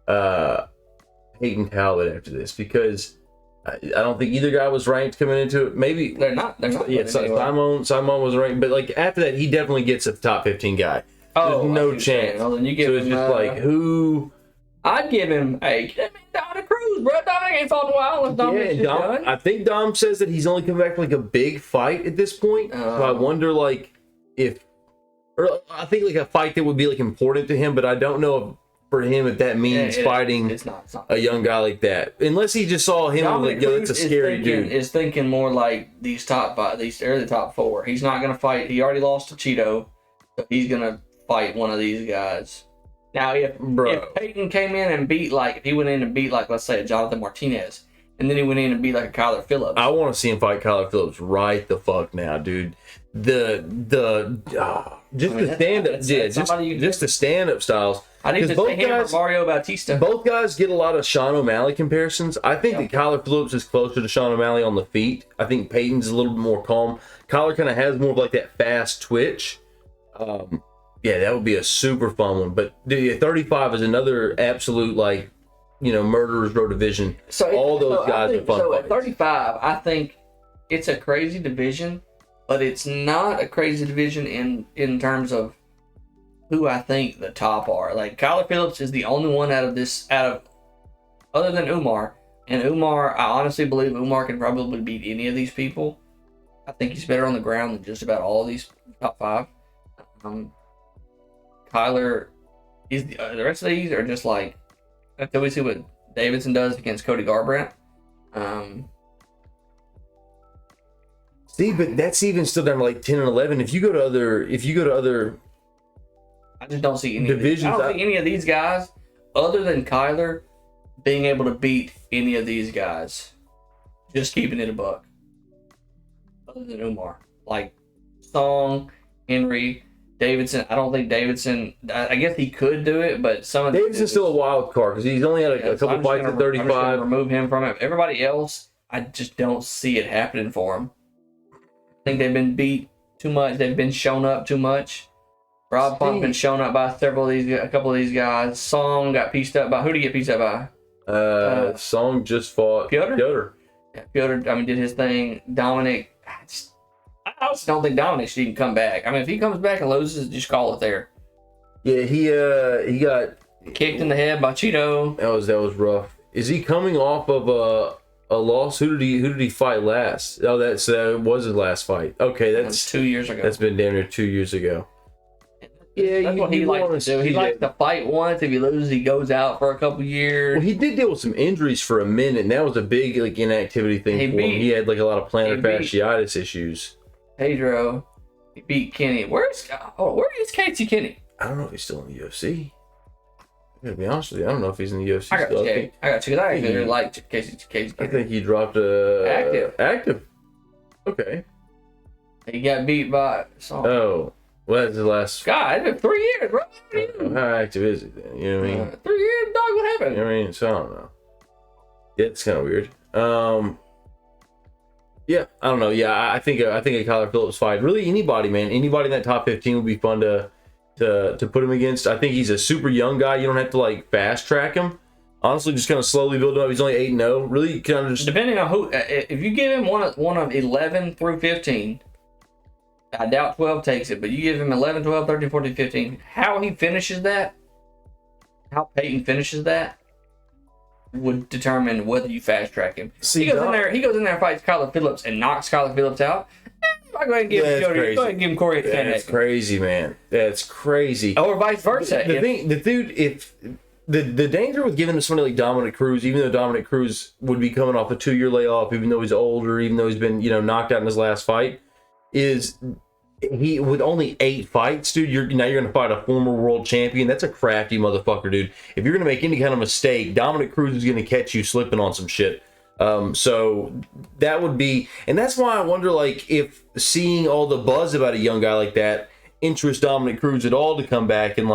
Peyton Talbot after this, because I don't think either guy was ranked coming into it. Maybe they're not. Yeah, Simon was ranked, but like after that, he definitely gets a top 15 guy. There's no chance. Well, then you give so it's him, just like who. I'd give him Dominic Cruz, bro. Dominic ain't fought in a while. Done. I think Dom says that he's only coming back for like a big fight at this point. So I wonder like I think like a fight that would be like important to him, but I don't know for him if that means fighting it's not. A young guy like that. Unless he just saw him Dominic like, yo, that's a scary dude. Is thinking more like these top 5, these early top 4. He's not gonna fight. He already lost to Cheeto, so he's gonna fight one of these guys. Now, if Peyton came in and if he went in and beat, like, let's say, a Jonathan Martinez, and then he went in and beat, like, a Kyler Phillips. I want to see him fight Kyler Phillips right the fuck now, dude. Just the stand-up styles. I need to say him for Mario Bautista. Both guys get a lot of Sean O'Malley comparisons. I think that Kyler Phillips is closer to Sean O'Malley on the feet. I think Peyton's a little bit more calm. Kyler kind of has more of, like, that fast twitch. Yeah, that would be a super fun one. But dude, 35 is another absolute, like, murderer's row division. So all those guys are fun. So at 35, I think it's a crazy division, but it's not a crazy division in terms of who I think the top are. Like, Kyler Phillips is the only one other than Umar. And Umar, I honestly believe Umar can probably beat any of these people. I think he's better on the ground than just about all of these top 5. Kyler, the rest of these are just like, until we see what Davidson does against Cody Garbrandt. See, but that's even still down to like 10 and 11. If you go to other, I just don't see any divisions. I don't see any of these guys other than Kyler being able to beat any of these guys. Just keeping it a buck. Other than Umar, like Song, Henry. Davidson, I don't think Davidson. I guess he could do it, but Davidson's still a wild card because he's only had a couple fights at 35. I'm just gonna remove him from it. Everybody else, I just don't see it happening for him. I think they've been beat too much. They've been shown up too much. Rob Funk's been shown up by a couple of these guys. Song got pieced up by who did he get pieced up by? Song just fought Piotr. Yeah, Piotr, did his thing. Dominic. I also don't think Dominic should even come back. I mean, if he comes back and loses, just call it there. Yeah, he got kicked in the head by Cheeto. That was rough. Is he coming off of a loss? Who did he fight last? Oh, that was his last fight. Okay, that's 2 years ago. That's been damn near 2 years ago. Yeah, that's what he likes to do. He likes to fight once. If he loses, he goes out for a couple years. Well, he did deal with some injuries for a minute, and that was a big inactivity thing for him. He had a lot of plantar fasciitis issues. Pedro, he beat Kenny. Where is Casey Kenny? I don't know if he's still in the UFC. I'm gonna be honest with you, I don't know if he's in the UFC. I got you. I got you. I actually like Casey Kenny. I think he dropped active. Okay. He got beat by. Oh, well, that's his last. God, it's been 3 years, bro. How active is he then? You know what I mean? 3 years, dog. What happened? You know what I mean? So I don't know. Yeah, it's kind of weird. Yeah, I don't know. Yeah, I think a Kyler Phillips fight. Really, anybody, man. Anybody in that top 15 would be fun to put him against. I think he's a super young guy. You don't have to fast track him. Honestly, just kind of slowly build him up. He's only 8-0. Really, kind of just depending on who. If you give him one of 11 through 15, I doubt 12 takes it. But you give him 11, 12, 13, 14, 15. How he finishes that, how Peyton finishes that, would determine whether you fast track him. He goes in there and fights Kyler Phillips and knocks Kyler Phillips out. I'll go ahead and give him Corey. That's crazy, man. That's crazy. Or vice versa. The danger with giving him somebody like Dominic Cruz, even though Dominic Cruz would be coming off a 2-year layoff, even though he's older, even though he's been knocked out in his last fight, is he with only 8 fights, dude. You're going to fight a former world champion. That's a crafty motherfucker, dude. If you're going to make any kind of mistake, Dominic Cruz is going to catch you slipping on some shit. So that would be, and that's why I wonder, if seeing all the buzz about a young guy like that interests Dominic Cruz at all to come back and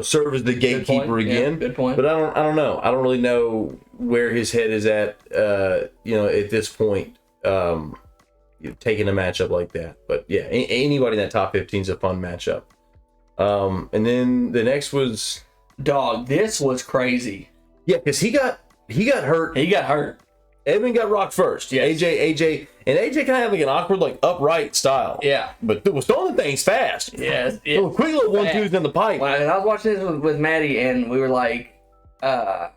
serve as the gatekeeper again. Yeah, good point. But I don't know. I don't really know where his head is at, at this point, taking a matchup like that. But yeah, anybody in that top 15 is a fun matchup. And then the next was this was crazy. Yeah, because he got hurt. He got hurt. Edmund got rocked first. Yeah, AJ kind of had an awkward, upright style. Yeah. But was throwing the things fast. Yes. So quick little 1-2s in the pipe. When I was watching this with Maddie, and we were like, actually,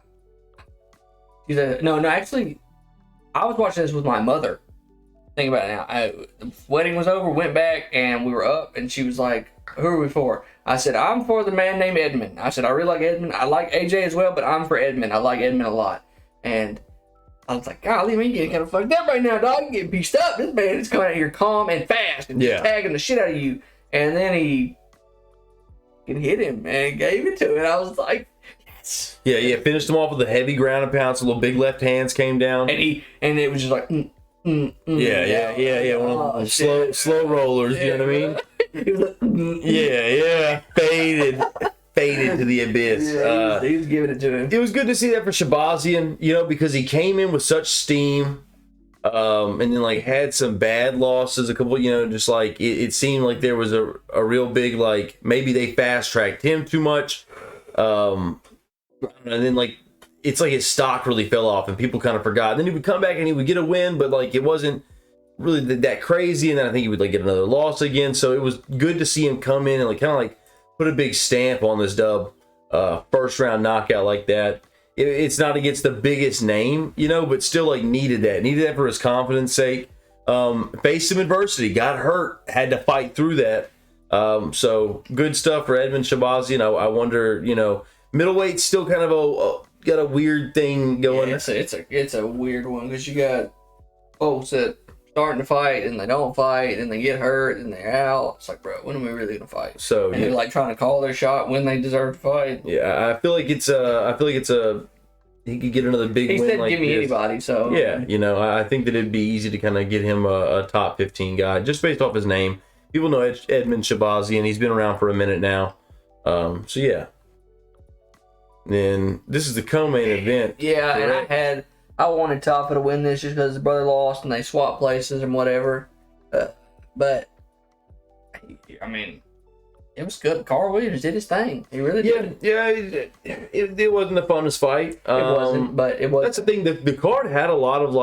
I was watching this with my mother. Think about it now. The wedding was over, went back, and we were up, and she was like, who are we for? I said, I'm for the man named Edmund. I said, I really like Edmund. I like AJ as well, but I'm for Edmund. I like Edmund a lot. And I was like, golly, man, you getting kind of fucked up right now, dog. You getting pieced up. This man is coming out here calm and fast and just tagging the shit out of you. And then he hit him and gave it to him. And I was like, yes. Yeah. Finished him off with a heavy ground and pound. So little big left hands came down. And it was just like, Yeah. One of those slow rollers, you know what I mean? He was like, Faded to the abyss. Yeah, he was giving it to him. It was good to see that for Shabazian, because he came in with such steam, and then had some bad losses, a couple, it seemed like there was a real big maybe they fast tracked him too much, and then it's like his stock really fell off and people kind of forgot. And then he would come back and he would get a win, but it wasn't really that crazy. And then I think he would get another loss again. So it was good to see him come in and put a big stamp on this dub, first round knockout like that. It's not against the biggest name, but still needed that for his confidence sake. Faced some adversity, got hurt, had to fight through that. So good stuff for Edmund Shabazian. I wonder, middleweight's still kind of got a weird thing going. Yeah, it's a weird one because you got folks that starting to fight and they don't fight and they get hurt and they're out. It's like, bro, when are we really gonna fight? So and they're trying to call their shot when they deserve to fight. Yeah, I feel like it's he could get another big win. He said, "Give me anybody." So yeah, I think that it'd be easy to kind of get him a top 15 guy just based off his name. People know Edmund Shabazian. He's been around for a minute now. So yeah. Then this is the co-main event. Yeah, correct? And I wanted Taffa to win this just because his brother lost and they swapped places and whatever. But I mean, it was good. Carl Williams did his thing. He really did. Yeah, it wasn't the funnest fight. It wasn't, but it was. That's the thing. The card had a lot of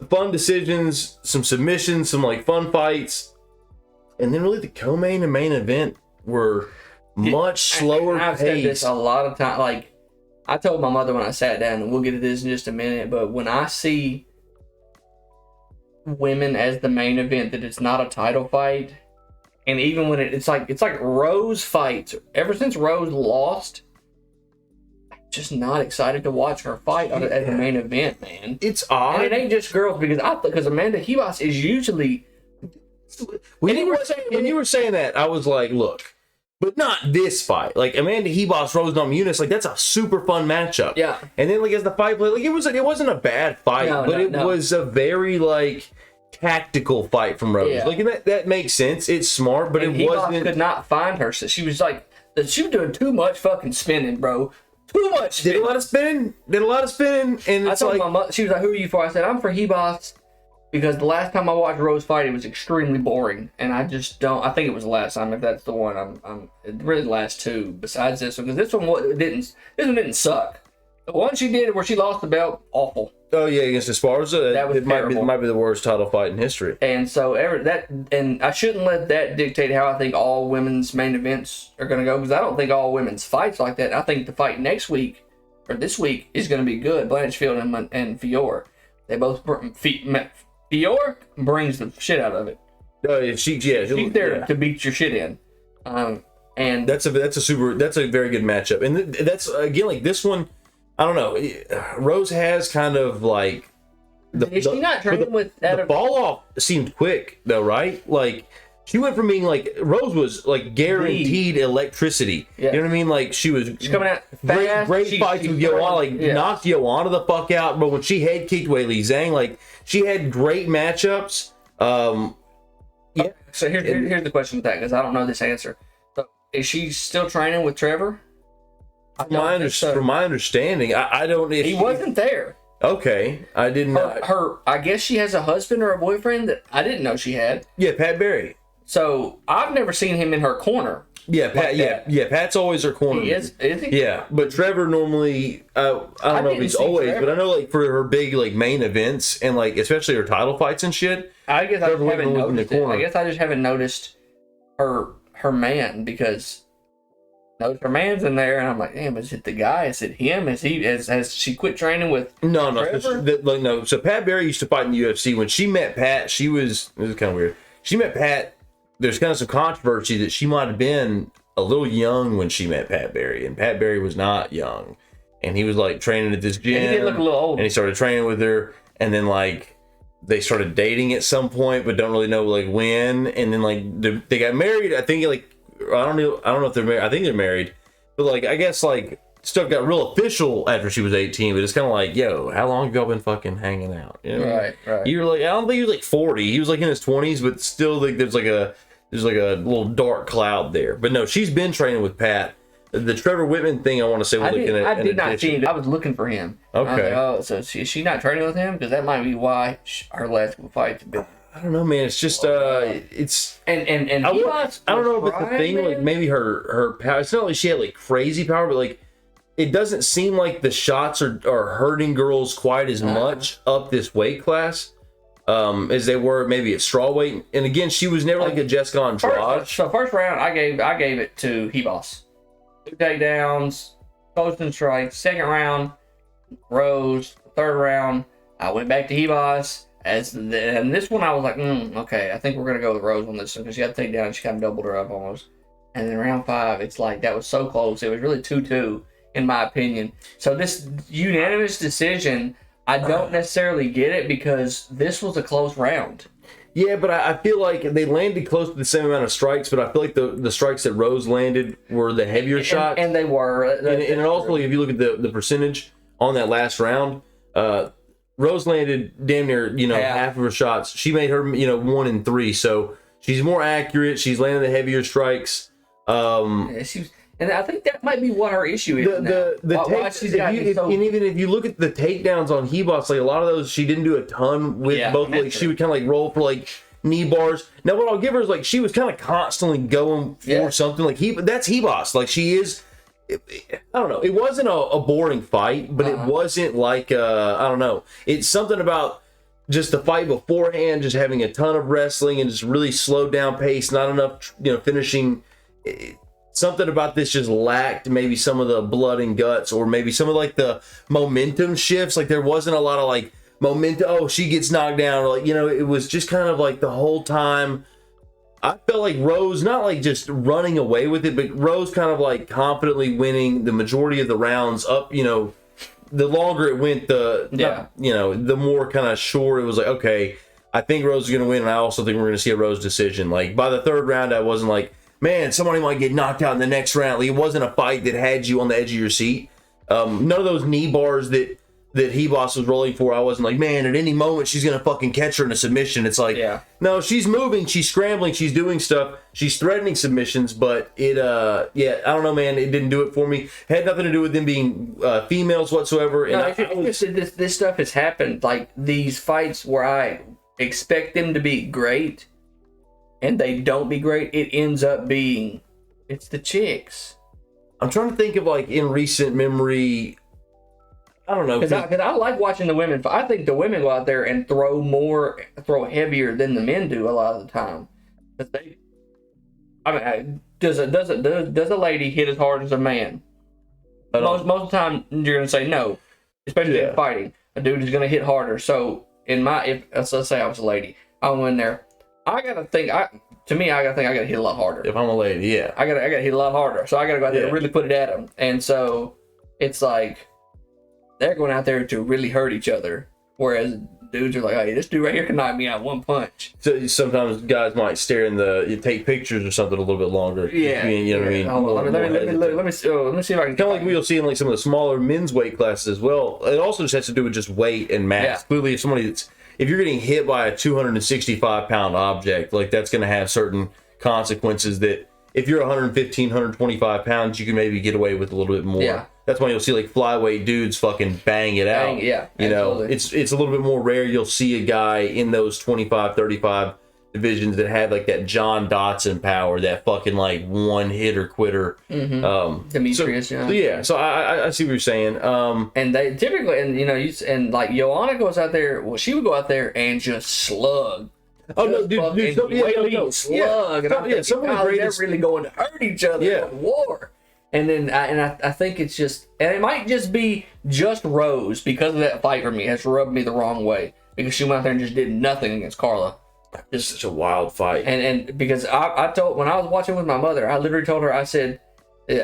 fun decisions, some submissions, some fun fights, and then really the co-main and main event were much slower I've paced. said this a lot of times. I told my mother when I sat down, and we'll get to this in just a minute, but when I see women as the main event, that it's not a title fight, And even when it's like Rose fights. Ever since Rose lost, I'm just not excited to watch her fight at the main event, man. It's odd. And it ain't just girls because Amanda Ribas is usually. When you were saying that, I was like, look, but not this fight. Like Amanda Ribas, Rose Namajunas, like that's a super fun matchup. Yeah. And then like as the fight played, like it wasn't a bad fight, but it was a very like tactical fight from Rose. Yeah. Like and that makes sense. It's smart, but And it Ribas wasn't. could not find her. So she was like, she was doing too much fucking spinning, bro. Too much spinning. Did a lot of spinning, and I it's told like my mother, she was like, "Who are you for?" I said, "I'm for Ribas," because the last time I watched Rose fight, it was extremely boring, and I just don't. I think it was the last time. If that's the one, I'm really the last two. Besides this one, because this one didn't suck. The one she did where she lost the belt, awful. oh yeah, against Esparza, That was it might terrible. be the worst title fight in history. And so and I shouldn't let that dictate how I think all women's main events are going to go, because I don't think all women's fights like that. I think the fight next week or this week is going to be good. Blanchfield and Fior, they both Fior brings the shit out of it. She's there to beat your shit in. And that's a very good matchup, and that's again like this one. I don't know. Rose has kind of like is she not training with the fall off seemed quick though, right? Like she went from being like Rose was like guaranteed electricity. Yeah. You know what I mean? Like she's coming out fast. Great fights with Joanna, like knocked Joanna the fuck out. But when she head kicked Weili Zhang, like she had great matchups. Yeah. So here's the question with that, because I don't know this answer. So is she still training with Trevor? From my understanding, I don't. He wasn't there. Okay, I didn't know. I guess she has a husband or a boyfriend that I didn't know she had. Yeah, Pat Barry. So I've never seen him in her corner. Yeah, Pat. Yeah, Pat's always her corner. He is he? Yeah, but Trevor normally. I don't know if he's always, Trevor. but I know like for her big like main events and like especially her title fights and shit. I guess I Trevor just haven't was in the noticed it. corner. I guess I just haven't noticed her man, because her man's in there, and I'm like, damn, is it the guy? Is it him? Has she quit training with No. Trevor? No. So Pat Barry used to fight in the UFC. When she met Pat, this is kind of weird. She met Pat. There's kind of some controversy that she might have been a little young when she met Pat Barry, and Pat Barry was not young, and he was like training at this gym. And he did look a little old. And he started training with her, and then like they started dating at some point, but don't really know like when. And then like they got married. I think like I don't know if they're married. I think they're married, but like I guess like stuff got real official after she was 18. But it's kind of like, yo, how long have y'all been fucking hanging out? You know? Right. You're like, I don't think he was like 40. He was like in his 20s, but still like there's like a little dark cloud there. But no, she's been training with Pat. The Trevor Whitman thing, I want to say, I did not see it. I was looking for him. Okay. I was like, so is she not training with him? Because that might be why her last fight's been. I don't know, man. It's just it's And I don't know if it's the thing, man. like maybe her power. It's not like she had like crazy power, but like it doesn't seem like the shots are hurting girls quite as much up this weight class as they were maybe at strawweight. And again, she was never like a Jessica Andrade. So first round, I gave it to Ribas. 2 takedowns, post and strike. Second round, Rose. Third round, I went back to Ribas. And this one, I was like, okay, I think we're gonna go with Rose on this one, because she got the takedown and she kind of doubled her up almost. And then round 5, it's like that was so close. It was really 2-2 in my opinion. So this unanimous decision, I don't necessarily get it, because this was a close round. Yeah, but I feel like they landed close to the same amount of strikes, but I feel like the strikes that Rose landed were the heavier shots. And they were. And also, if you look at the percentage on that last round, Rose landed damn near, half of her shots. She made her, 1 in 3. So she's more accurate. She's landing the heavier strikes. And I think that might be what her issue is. And even if you look at the takedowns on Ribas, like a lot of those, she didn't do a ton with both. Like she would kind of like roll for like knee bars. Now what I'll give her is like she was kind of constantly going for something. Like that's Ribas. Like she is. I don't know. It wasn't a boring fight, but it wasn't like I don't know. It's something about just the fight beforehand, just having a ton of wrestling and just really slowed down pace, not enough, finishing. Something about this just lacked maybe some of the blood and guts, or maybe some of like the momentum shifts. Like there wasn't a lot of like momentum. Oh, she gets knocked down, or like it was just kind of like the whole time. I felt like Rose, not like just running away with it, but Rose kind of like confidently winning the majority of the rounds up, you know, the longer it went, the more kind of sure it was like, okay, I think Rose is going to win, and I also think we're going to see a Rose decision. Like, by the third round, I wasn't like, man, somebody might get knocked out in the next round. Like, it wasn't a fight that had you on the edge of your seat. None of those knee bars that Ribas was rolling for, I wasn't like, man, at any moment she's going to fucking catch her in a submission. It's like, no, she's moving, she's scrambling, she's doing stuff, she's threatening submissions, but it, I don't know, man, it didn't do it for me. It had nothing to do with them being females whatsoever. And no, this stuff has happened, like these fights where I expect them to be great and they don't be great, it ends up being, it's the chicks. I'm trying to think of like in recent memory, I don't know. Because I like watching the women. I think the women go out there and throw heavier than the men do a lot of the time. Does a lady hit as hard as a man? Most of the time, you're gonna say no, especially in fighting. A dude is gonna hit harder. So let's say I was a lady, I went in there. I gotta think I gotta hit a lot harder. If I'm a lady, I gotta hit a lot harder. So I gotta go out there and really put it at them. And so it's like, they're going out there to really hurt each other, whereas dudes are like, "Hey, this dude right here can knock me out one punch." So sometimes guys might stare you take pictures or something a little bit longer. Yeah, you know what I mean. Hold on, let me see if I can. Kind of like we'll see in like some of the smaller men's weight classes as well. It also just has to do with just weight and mass. Yeah. Clearly, if you're getting hit by a 265-pound object, like that's going to have certain consequences that if you're 115, 125 pounds, you can maybe get away with a little bit more. Yeah. That's why you'll see like flyweight dudes fucking bang it out. Yeah, you know, absolutely. it's a little bit more rare. You'll see a guy in those 25, 35 divisions that had like that John Dotson power, that fucking like one hitter quitter. Demetrius, So I see what you're saying. And they typically, and you know, like Joanna goes out there. Well, she would go out there and just slug. Oh no, dude! Slug. And some of the greatest, they're really going to hurt each other. Yeah. War. And then I think it's just, and it might just be just Rose, because of that fight for me, has rubbed me the wrong way, because she went out there and just did nothing against Carla. Just such a wild fight. And because I told, when I was watching with my mother, I literally told her, I said,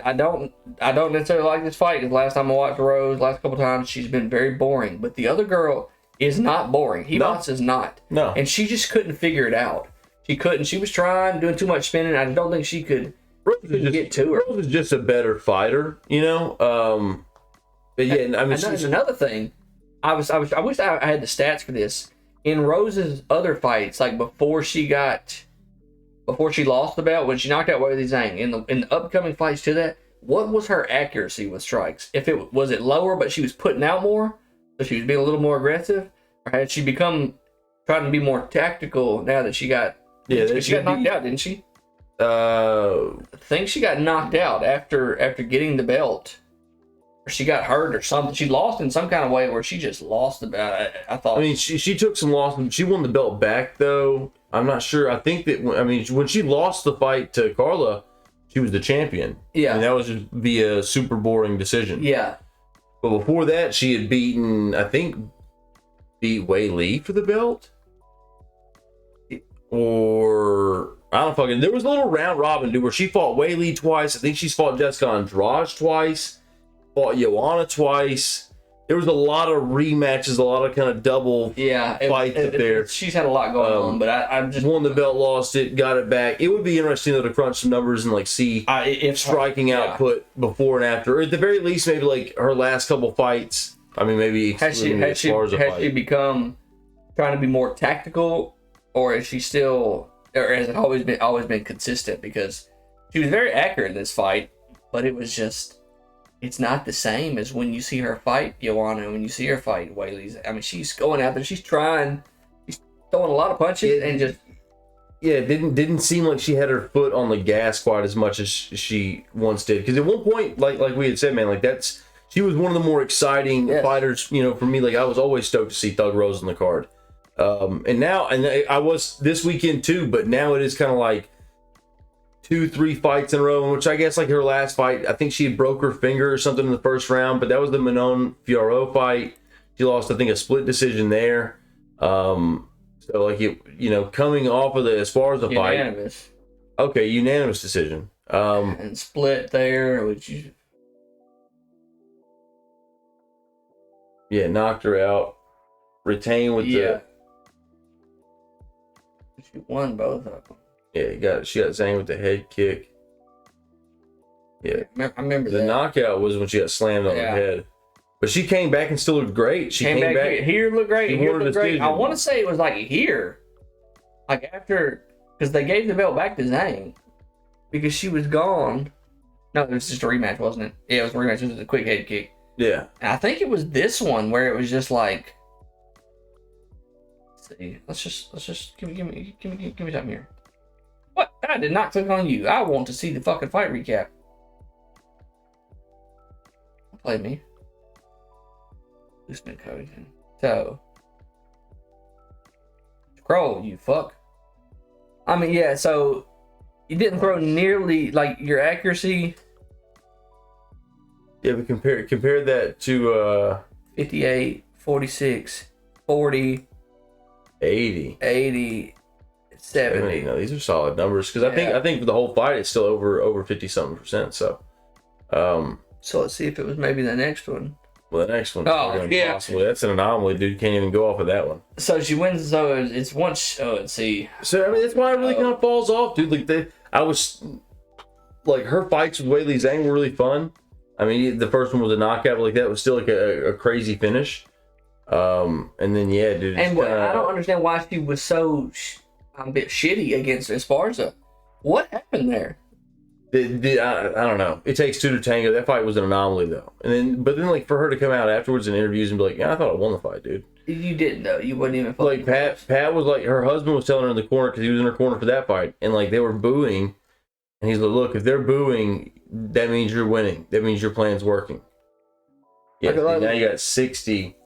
I don't necessarily like this fight. The last time I watched Rose, last couple times, she's been very boring. But the other girl is not boring. Ribas is not. No. And she just couldn't figure it out. She couldn't. She was trying, doing too much spinning. I don't think she could. Get to her. Rose is just a better fighter, you know. But yeah, I mean, there's another thing. I wish I had the stats for this. In Rose's other fights, like before she lost the belt, when she knocked out Weili Zhang, in the upcoming fights to that, what was her accuracy with strikes? Was it lower, but she was putting out more, so she was being a little more aggressive, or had she become trying to be more tactical now that she got? Yeah, she got knocked out, didn't she? I think she got knocked out after getting the belt, or she got hurt or something. She lost in some kind of way where she just lost the belt. I thought. I mean, she took some losses. She won the belt back though. I'm not sure. I think that when she lost the fight to Carla, she was the champion. Yeah, and that was just via super boring decision. Yeah, but before that, she had beat Weili for the belt, or. I don't fucking. There was a little round robin, dude, where she fought Weili twice. I think she's fought Jessica Andrade twice, fought Joanna twice. There was a lot of rematches, a lot of kind of double fights there. She's had a lot going on, but I'm just won the belt, lost it, got it back. It would be interesting though to crunch some numbers and like see if striking output before and after, or at the very least maybe like her last couple fights. I mean, maybe has she become trying to be more tactical, or is she still? Or has it always been consistent? Because she was very accurate in this fight, but it's not the same as when you see her fight Joanna, when you see her fight Weili. I mean, she's going out there, she's throwing a lot of punches and just. Yeah, it didn't seem like she had her foot on the gas quite as much as she once did. Because at one point, like we had said, man, like she was one of the more exciting fighters. You know, for me, like I was always stoked to see Thug Rose on the card. And I was this weekend too, but now it is kind of like 2-3 fights in a row, which I guess like her last fight, I think she had broke her finger or something in the first round, but that was the Manon Fiorot fight. She lost, I think, a split decision there. So So like coming off of as far as the unanimous. fight. Okay, unanimous decision. And split there, which you. Yeah, knocked her out. Retained with the. She won both of them. Yeah, she got zanged with the head kick. Yeah, I remember the that. knockout was when she got slammed on her head. But she came back and still looked great. She came back here looked great. Here looked great. decision. I want to say it was like here, like after, because they gave the belt back to Zhang because she was gone. No, it was just a rematch, wasn't it? Yeah, it was a rematch. It was a quick head kick. Yeah, and I think it was this one where it was just like. Let's see. Let's just give me something here. What? I did not click on you. I want to see the fucking fight recap. Play me. Usman Covington. So. Scroll, you fuck. I mean, yeah, so you didn't throw nearly like your accuracy. Yeah, but compare that to 58, 46, 40, 80, 70. No, these are solid numbers because I think for the whole fight it's still over 50-something%. So, so let's see if it was maybe the next one. Well, the next one. Oh, yeah. Possibly. That's an anomaly, dude. Can't even go off of that one. So she wins. So it's once. Oh, let's see. So I mean, that's why it really kind of falls off, dude. Like I was like her fights with Weili Zhang were really fun. I mean, the first one was a knockout, but like that was still like a crazy finish. And then dude. And I don't understand why she was so a bit shitty against Esparza. What happened there? I don't know. It takes two to tango. That fight was an anomaly, though. But then, like, for her to come out afterwards in interviews and be like, "Yeah, I thought I won the fight, dude." You didn't, though. You wouldn't even. Like Pat was like, her husband was telling her in the corner because he was in her corner for that fight, and like they were booing, and he's like, "Look, if they're booing, that means you're winning. That means your plan's working." Yeah. Now you got 60.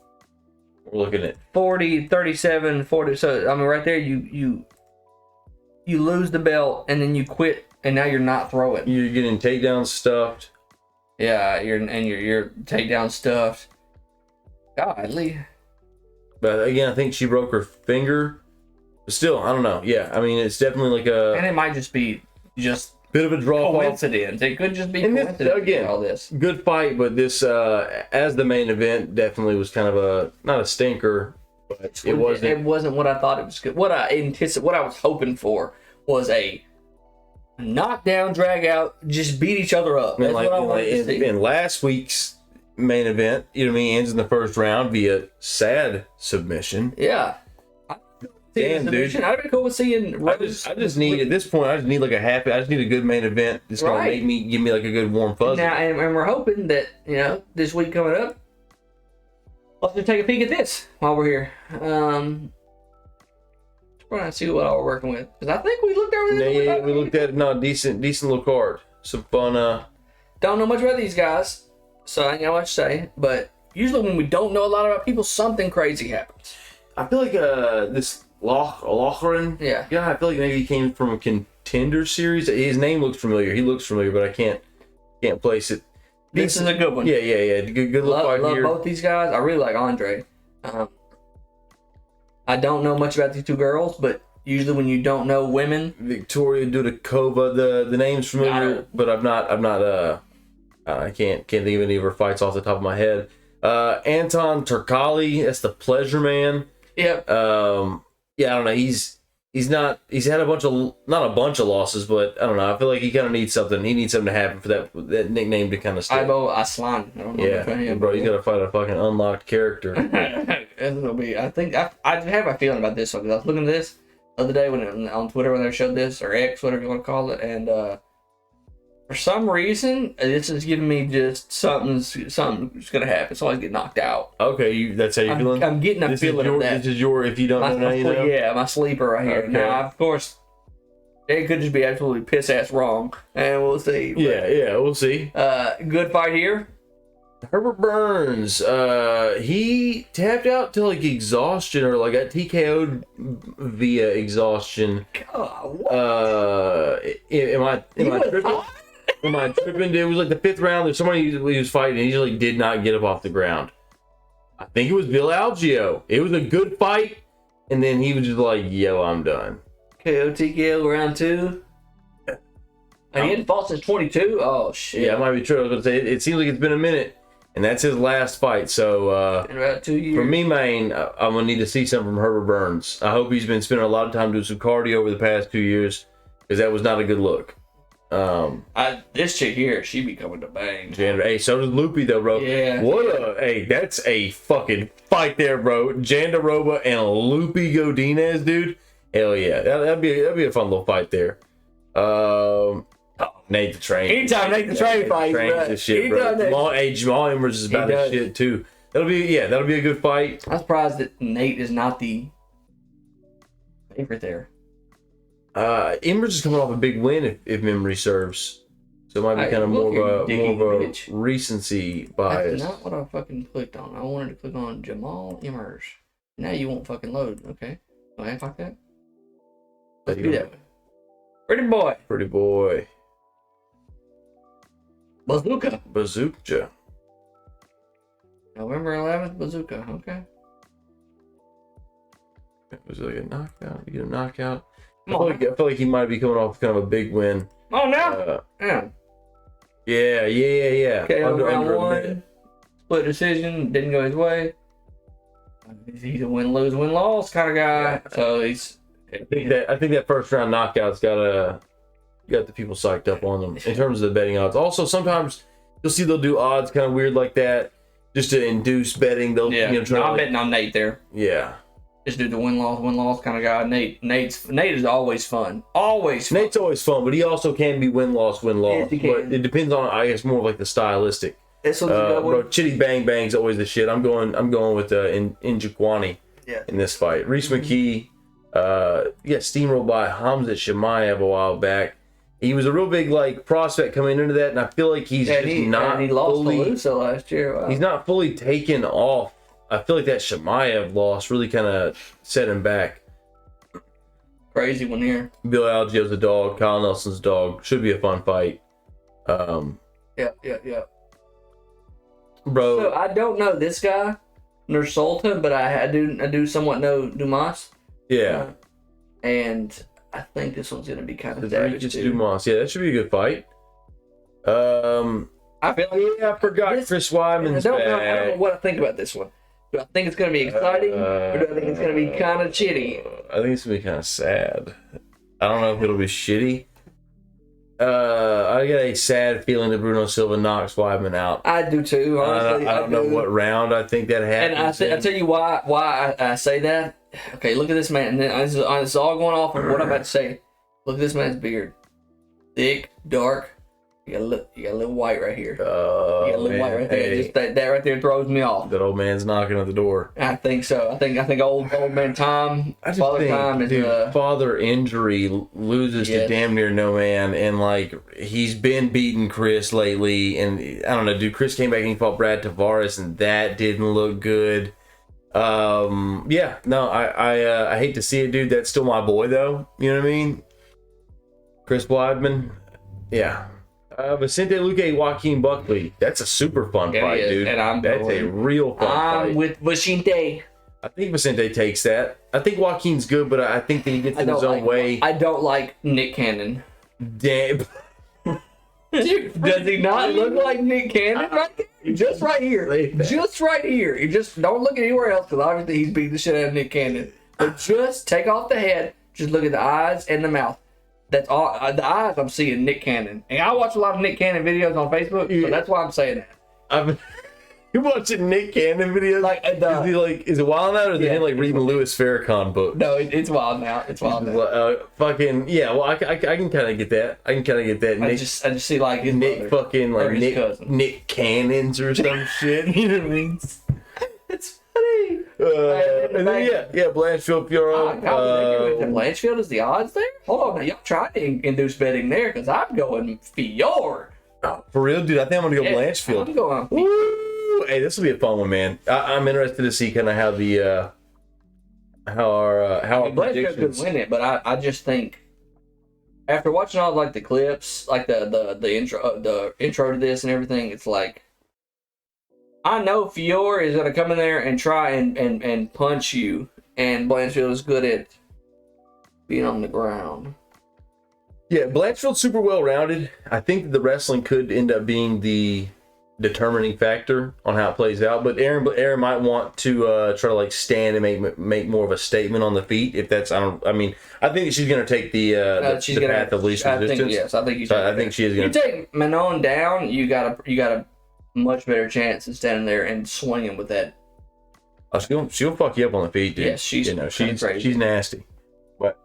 We're looking at 40, 37, 40. So I mean, right there, you lose the belt and then you quit. And now you're not throwing. You're getting takedowns stuffed. Yeah, you're takedown stuffed. Godly. But again, I think she broke her finger. But still, I don't know. Yeah, I mean, it's definitely like and it might just be bit of a draw. Coincidence. It could just be coincidence. Again, all this good fight, but this as the main event definitely was kind of not a stinker, but it wasn't. It wasn't what I thought it was. Good. What I was hoping for was a knockdown, drag out, just beat each other up. That's what I wanted to see. In last week's main event, you know what I mean, ends in the first round via sad submission. Yeah. Damn, dude. I'd be cool with seeing Rose. I just need, at this point, I just need like I just need a good main event that's going to give me like a good warm fuzzy. Now, and we're hoping that, this week coming up, let's just take a peek at this while we're here. We're going to see what all we're working with. Because I think we looked over this. Yeah, we looked at it. No, decent little card. Some fun. Don't know much about these guys, so I ain't got much to say. But usually when we don't know a lot about people, something crazy happens. I feel like this Lochran. Yeah, I feel like maybe he came from a Contender series. His name looks familiar. He looks familiar, but I can't place it. This is a good one. Yeah. Good look right here. Love both these guys. I really like Andre. I don't know much about these two girls, but usually when you don't know women, Victoria Dudakova, the name's familiar, but I can't think of any of her fights off the top of my head. Anton Turkali, that's the Pleasure Man. Yep. I don't know. He's had not a bunch of losses, but I don't know. I feel like he kind of needs something. He needs something to happen for that nickname to kind of stay. Ibo Aslan. I don't know him, bro. He's got to fight a fucking unlocked character. It'll be. I think I have a feeling about this one because I was looking at this the other day on Twitter when they showed this, or X, whatever you want to call it, and for some reason this is giving me just something's gonna happen. Somebody's getting knocked out. Okay, that's how you're feeling. I'm getting a feeling of that. This is your if you don't know, you know. Yeah, my sleeper right here. Okay. Now, of course, it could just be absolutely piss ass wrong, and we'll see. But, yeah, we'll see. Good fight here. Herbert Burns, he tapped out to like exhaustion or like got TKO'd via exhaustion. God, what? Am I tripping? Am I tripping, dude? It was like the fifth round. There's somebody he was fighting and he just like did not get up off the ground. I think it was Bill Algeo. It was a good fight and then he was just like, "Yo, I'm done." KO TKO round 2. And he hadn't fought since 22. Oh shit. Yeah, it might be true. I was gonna say it seems like it's been a minute, and that's his last fight. So In about 2 years. for me, man, I'm gonna need to see something from Herbert Burns. I hope he's been spending a lot of time doing some cardio over the past 2 years, because that was not a good look. This chick here, she be coming to bang. Hey, so does Loopy though, bro. Yeah. Hey, that's a fucking fight there, bro. Jandaroba and Loopy Godinez, dude. Hell yeah, that'd be a fun little fight there. Nate the Train. Anytime Nate the Train fights, bro. This shit, bro. Jamal Emmers is about his shit too. That'll be a good fight. I'm surprised that Nate is not the favorite there. Emmers is coming off a big win if memory serves. So it might be kind of more of a recency bias. That's not what I fucking clicked on. I wanted to click on Jamal Emmers. Now you won't fucking load. Okay. Don't act like that. Let's do that. Pretty boy. Pretty boy. Bazooka. November 11th, Bazooka. Okay. It was like a knockout. You get a knockout. I feel like he might be coming off kind of a big win. Oh, now? Yeah. Okay, round 1. Split decision. Didn't go his way. He's a win-lose, win-loss kind of guy. Yeah. So he's... I think that first round knockout's got the people psyched up on them in terms of the betting odds. Also, sometimes you'll see they'll do odds kind of weird like that just to induce betting. They'll I'm betting on Nate there. Yeah. Just do the win-loss kind of guy. Nate is always fun. Always fun. Nate's always fun, but he also can be win-loss. Yes, but it depends on, I guess, more of like the stylistic. Bro, Chitty Bang Bang's always the shit. I'm going with Njokuani in this fight. Reese McKee, steamrolled by Hamzat Chimaev a while back. He was a real big prospect coming into that, and I feel like he's not he lost fully. to Lusa last year. Wow. He's not fully taken off. I feel like that Chimaev loss really kind of set him back. Crazy one here. Bill Algio's a dog. Kyle Nelson's a dog. Should be a fun fight. Yeah. Bro. So I don't know this guy, nor Sultan, but I do somewhat know Dumas. Yeah. And I think this one's gonna be kind of savage too. Dumas. Yeah, that should be a good fight. I feel like I forgot Chris Weidman's back. I don't know what I think about this one. Do I think it's gonna be exciting, or do I think it's gonna be kind of shitty? I think it's gonna be kind of sad. I don't know if it'll be shitty. I got a sad feeling that Bruno Silva knocks Weidman out. I do too. Honestly, I don't know what round I think that happens. And I tell you why I say that. Okay, look at this man. This is all going off of what I'm about to say. Look at this man's beard. Thick, dark. You got a little white right here. You got a little white right there. Just that right there throws me off. That old man's knocking at the door. I think so. I think old man Tom. Time is father injury loses to damn near no man, and he's been beating Chris lately, and I don't know, dude. Chris came back and he fought Brad Tavares, and that didn't look good. I hate to see it, dude. That's still my boy, though. You know what I mean? Chris Weidman, yeah. Vicente Luque, Joaquin Buckley. That's a super fun fight, dude. And that's a real fun fight. I'm with Vicente. I think Vicente takes that. I think Joaquin's good, but I think that he gets in his own way. I don't like Nick Cannon. Damn. Does he not look like Nick Cannon right there? Just right here. Just right here. You just don't look anywhere else, because obviously he's beating the shit out of Nick Cannon. But just take off the head. Just look at the eyes and the mouth. That's all. The eyes, I'm seeing Nick Cannon. And I watch a lot of Nick Cannon videos on Facebook, so that's why I'm saying that. You're watching Nick Cannon videos? Is it Wild Out, or is it him reading the Louis Farrakhan book? No, it's Wild Now. It's Wild Now. Well, I can kind of get that. I just see his Nick brother, fucking Nick Cannons or some shit. You know what I mean? It's funny. And then Blanchfield Fiorot. Blanchfield is the odds there? Hold on, now y'all trying to induce betting there, because I'm going Fior. Oh, for real, dude? I think I'm gonna go Blanchfield. I'm going. Woo! Hey, this will be a fun one, man. I'm interested to see kind of how our Blanchfield could win it, but I just think after watching all the clips, the intro to this and everything, it's I know Fior is going to come in there and try and punch you and Blanchfield is good at being on the ground. Yeah, Blanchfield's super well rounded. I think the wrestling could end up being the determining factor on how it plays out. But Aaron might want to try to like stand and make more of a statement on the feet. If that's I think that she's gonna take the path of least resistance. I think she is gonna. You take Manon down, you got a much better chance of standing there and swinging with that. Oh, she'll fuck you up on the feet, dude. Yeah, she's crazy. She's nasty. But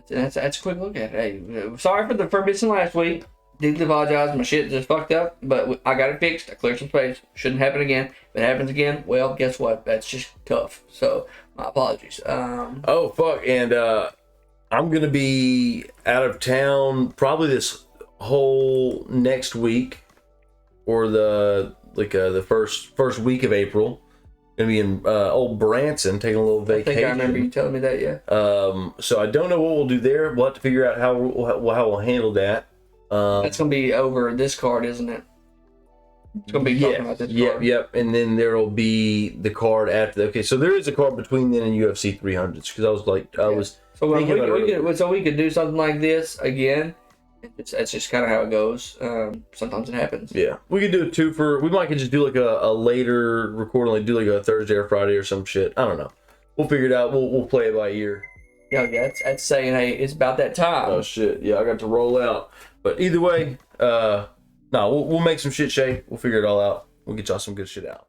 that's a quick look at it. Hey, sorry for missing last week. Deeply apologize. My shit just fucked up, but I got it fixed. I cleared some space. Shouldn't happen again. If it happens again, well, guess what? That's just tough. So my apologies. Oh fuck, and I'm gonna be out of town probably this whole next week, or the first week of April. Gonna be in old Branson, taking a little vacation. I think I remember you telling me that, yeah. So I don't know what we'll do there. We'll have to figure out how we'll handle that. That's gonna be over this card, isn't it? It's gonna be talking about this card. Yep. And then there'll be the card after that. Okay, so there is a card between then and UFC 300s because I was So we could do something like this again. That's just kind of how it goes. Sometimes it happens. Yeah, we could do a two-for. We might could just do like a later recording, like do like a Thursday or Friday or some shit. I don't know. We'll figure it out. We'll play it by ear. Yeah, that's saying, hey, it's about that time. Oh shit! Yeah, I got to roll out. But either way, we'll make some shit shape. We'll figure it all out. We'll get y'all some good shit out.